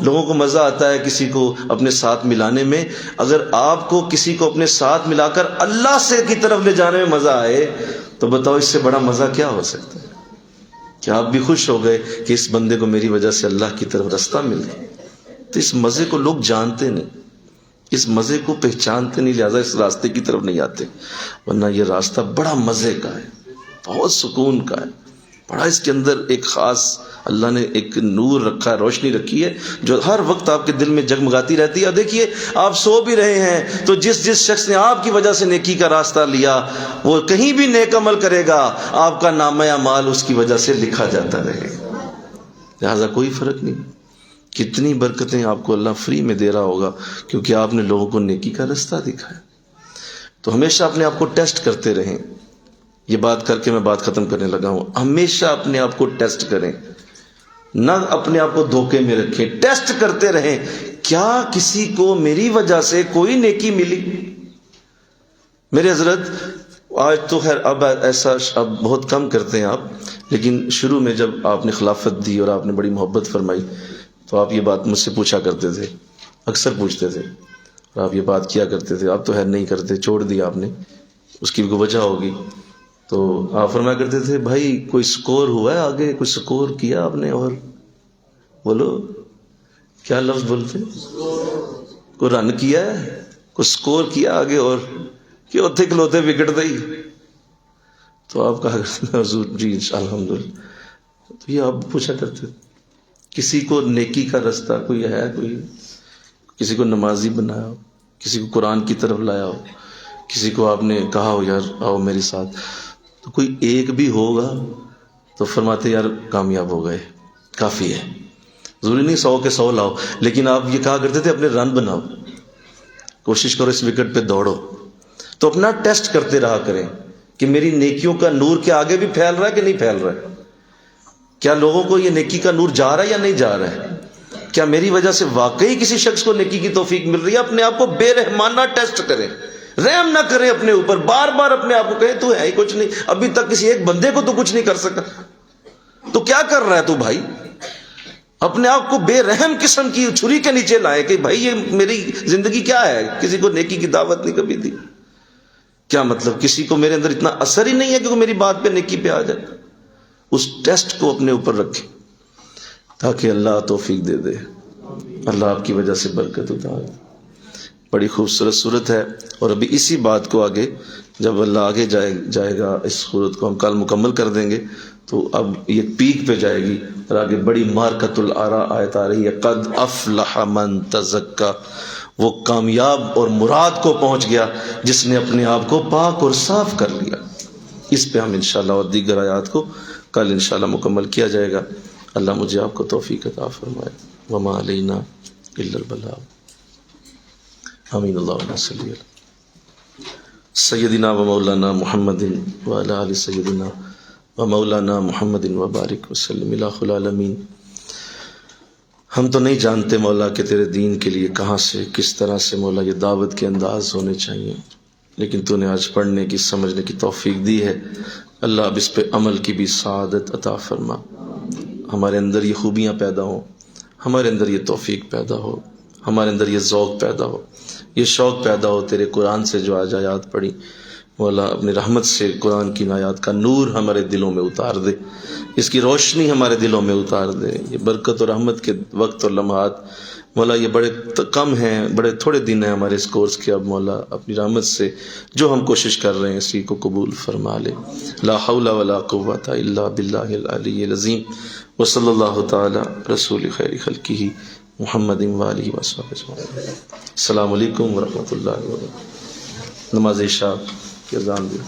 لوگوں کو مزہ آتا ہے کسی کو اپنے ساتھ ملانے میں. اگر آپ کو کسی کو اپنے ساتھ ملا کر اللہ سے کی طرف لے جانے میں مزہ آئے تو بتاؤ اس سے بڑا مزہ کیا ہو سکتا ہے؟ کیا آپ بھی خوش ہو گئے کہ اس بندے کو میری وجہ سے اللہ کی طرف رستہ مل گیا؟ تو اس مزے کو لوگ جانتے نہیں، اس مزے کو پہچانتے نہیں، لہذا اس راستے کی طرف نہیں آتے. ورنہ یہ راستہ بڑا مزے کا ہے، بہت سکون کا ہے، بڑا اس کے اندر ایک خاص اللہ نے ایک نور رکھا ہے، روشنی رکھی ہے جو ہر وقت آپ کے دل میں جگمگاتی رہتی ہے. اور دیکھیے آپ سو بھی رہے ہیں تو جس شخص نے آپ کی وجہ سے نیکی کا راستہ لیا وہ کہیں بھی نیک عمل کرے گا، آپ کا نامہ اعمال اس کی وجہ سے لکھا جاتا رہے گا. لہذا کوئی فرق نہیں، کتنی برکتیں آپ کو اللہ فری میں دے رہا ہوگا کیونکہ آپ نے لوگوں کو نیکی کا راستہ دکھایا. تو ہمیشہ اپنے آپ کو ٹیسٹ کرتے رہیں. یہ بات کر کے میں بات ختم کرنے لگا ہوں. ہمیشہ اپنے آپ کو ٹیسٹ کریں. نہ اپنے آپ کو دھوکے میں رکھیں، ٹیسٹ کرتے رہیں کیا کسی کو میری وجہ سے کوئی نیکی ملی۔ میرے حضرت آج تو خیر اب ایسا اب بہت کم کرتے ہیں آپ، لیکن شروع میں جب آپ نے خلافت دی اور آپ نے بڑی محبت فرمائی تو آپ یہ بات مجھ سے پوچھا کرتے تھے، اکثر پوچھتے تھے، اور آپ یہ بات کیا کرتے تھے۔ آپ تو خیر نہیں کرتے، چھوڑ دیا آپ نے، اس کی بھی کوئی وجہ ہوگی۔ تو آپ فرمایا کرتے تھے بھائی کوئی سکور ہوا ہے آگے، کوئی سکور کیا آپ نے؟ اور بولو کیا لفظ بولتے، کوئی رن کیا ہے، کوئی سکور کیا آگے، اور کہ اتنے کھلوتے وکٹ ہی؟ تو آپ کہا کرتے تھے حضور جی الحمدللہ۔ تو یہ آپ پوچھا کرتے، کسی کو نیکی کا رستہ کوئی ہے، کوئی کسی کو نمازی بنایا ہو، کسی کو قرآن کی طرف لایا ہو، کسی کو آپ نے کہا ہو یار آؤ میرے ساتھ، تو کوئی ایک بھی ہوگا تو فرماتے یار کامیاب ہو گئے، کافی ہے، ضروری نہیں 100 کے 100 لاؤ، لیکن آپ یہ کہا کرتے تھے اپنے رن بناؤ، کوشش کرو اس وکٹ پہ دوڑو۔ تو اپنا ٹیسٹ کرتے رہا کریں کہ میری نیکیوں کا نور کیا آگے بھی پھیل رہا ہے کہ نہیں پھیل رہا ہے، کیا لوگوں کو یہ نیکی کا نور جا رہا ہے یا نہیں جا رہا ہے، کیا میری وجہ سے واقعی کسی شخص کو نیکی کی توفیق مل رہی ہے۔ اپنے آپ کو بے رحمانہ ٹیسٹ کریں، رحم نہ کریں اپنے اوپر، بار بار اپنے آپ کو کہیں تو ہے ہی کچھ نہیں، ابھی تک کسی ایک بندے کو تو کچھ نہیں کر سکا، تو کیا کر رہا ہے تو بھائی؟ اپنے آپ کو بے رحم قسم کی چھری کے نیچے لائے کہ بھائی یہ میری زندگی کیا ہے، کسی کو نیکی کی دعوت نہیں کبھی دی، کیا مطلب کسی کو میرے اندر اتنا اثر ہی نہیں ہے کہ وہ میری بات پہ نیکی پہ آ جائے۔ اس ٹیسٹ کو اپنے اوپر رکھیں تاکہ اللہ توفیق دے دے، اللہ آپ کی وجہ سے برکت اتارے۔ بڑی خوبصورت صورت ہے، اور ابھی اسی بات کو آگے جب اللہ آگے جائے گا، اس صورت کو ہم کل مکمل کر دیں گے، تو اب یہ پیک پہ جائے گی، اور آگے بڑی مارکۃ الآراء آیت آ رہی ہے، قد افلح من تزکا، وہ کامیاب اور مراد کو پہنچ گیا جس نے اپنے آپ کو پاک اور صاف کر لیا۔ اس پہ ہم انشاءاللہ اور دیگر آیات کو کل انشاءاللہ مکمل کیا جائے گا۔ اللہ مجھے آپ کو توفیق عطا فرمائے۔ وما علینا الا البلاغ۔ آمین۔ اللہم صلی علی سیدنا و مولانا محمد وعلی آل سیدنا و مولانا محمد وبارک وسلم الہ العالمین۔ ہم تو نہیں جانتے مولا کہ تیرے دین کے لیے کہاں سے کس طرح سے مولا یہ دعوت کے انداز ہونے چاہیے، لیکن تو نے آج پڑھنے کی سمجھنے کی توفیق دی ہے۔ اللہ اب اس پہ عمل کی بھی سعادت عطا فرما، ہمارے اندر یہ خوبیاں پیدا ہوں، ہمارے اندر یہ توفیق پیدا ہو، ہمارے اندر یہ ذوق پیدا ہو، یہ شوق پیدا ہو تیرے قرآن سے جو آج آیات پڑھی، مولا اپنی رحمت سے قرآن کی آیات کا نور ہمارے دلوں میں اتار دے، اس کی روشنی ہمارے دلوں میں اتار دے۔ یہ برکت اور رحمت کے وقت اور لمحات مولا یہ بڑے کم ہیں، بڑے تھوڑے دن ہیں ہمارے اس کورس کے، اب مولا اپنی رحمت سے جو ہم کوشش کر رہے ہیں اسی کو قبول فرما لے۔ لا حول ولا قوة الا باللہ العلی العظیم، وصلی اللہ تعالی رسول خیر خلقہ محمد وآلہ وصحبہ۔ السلام علیکم ورحمۃ اللہ وبرکاتہ۔ نماز عشاء کی اذان دی۔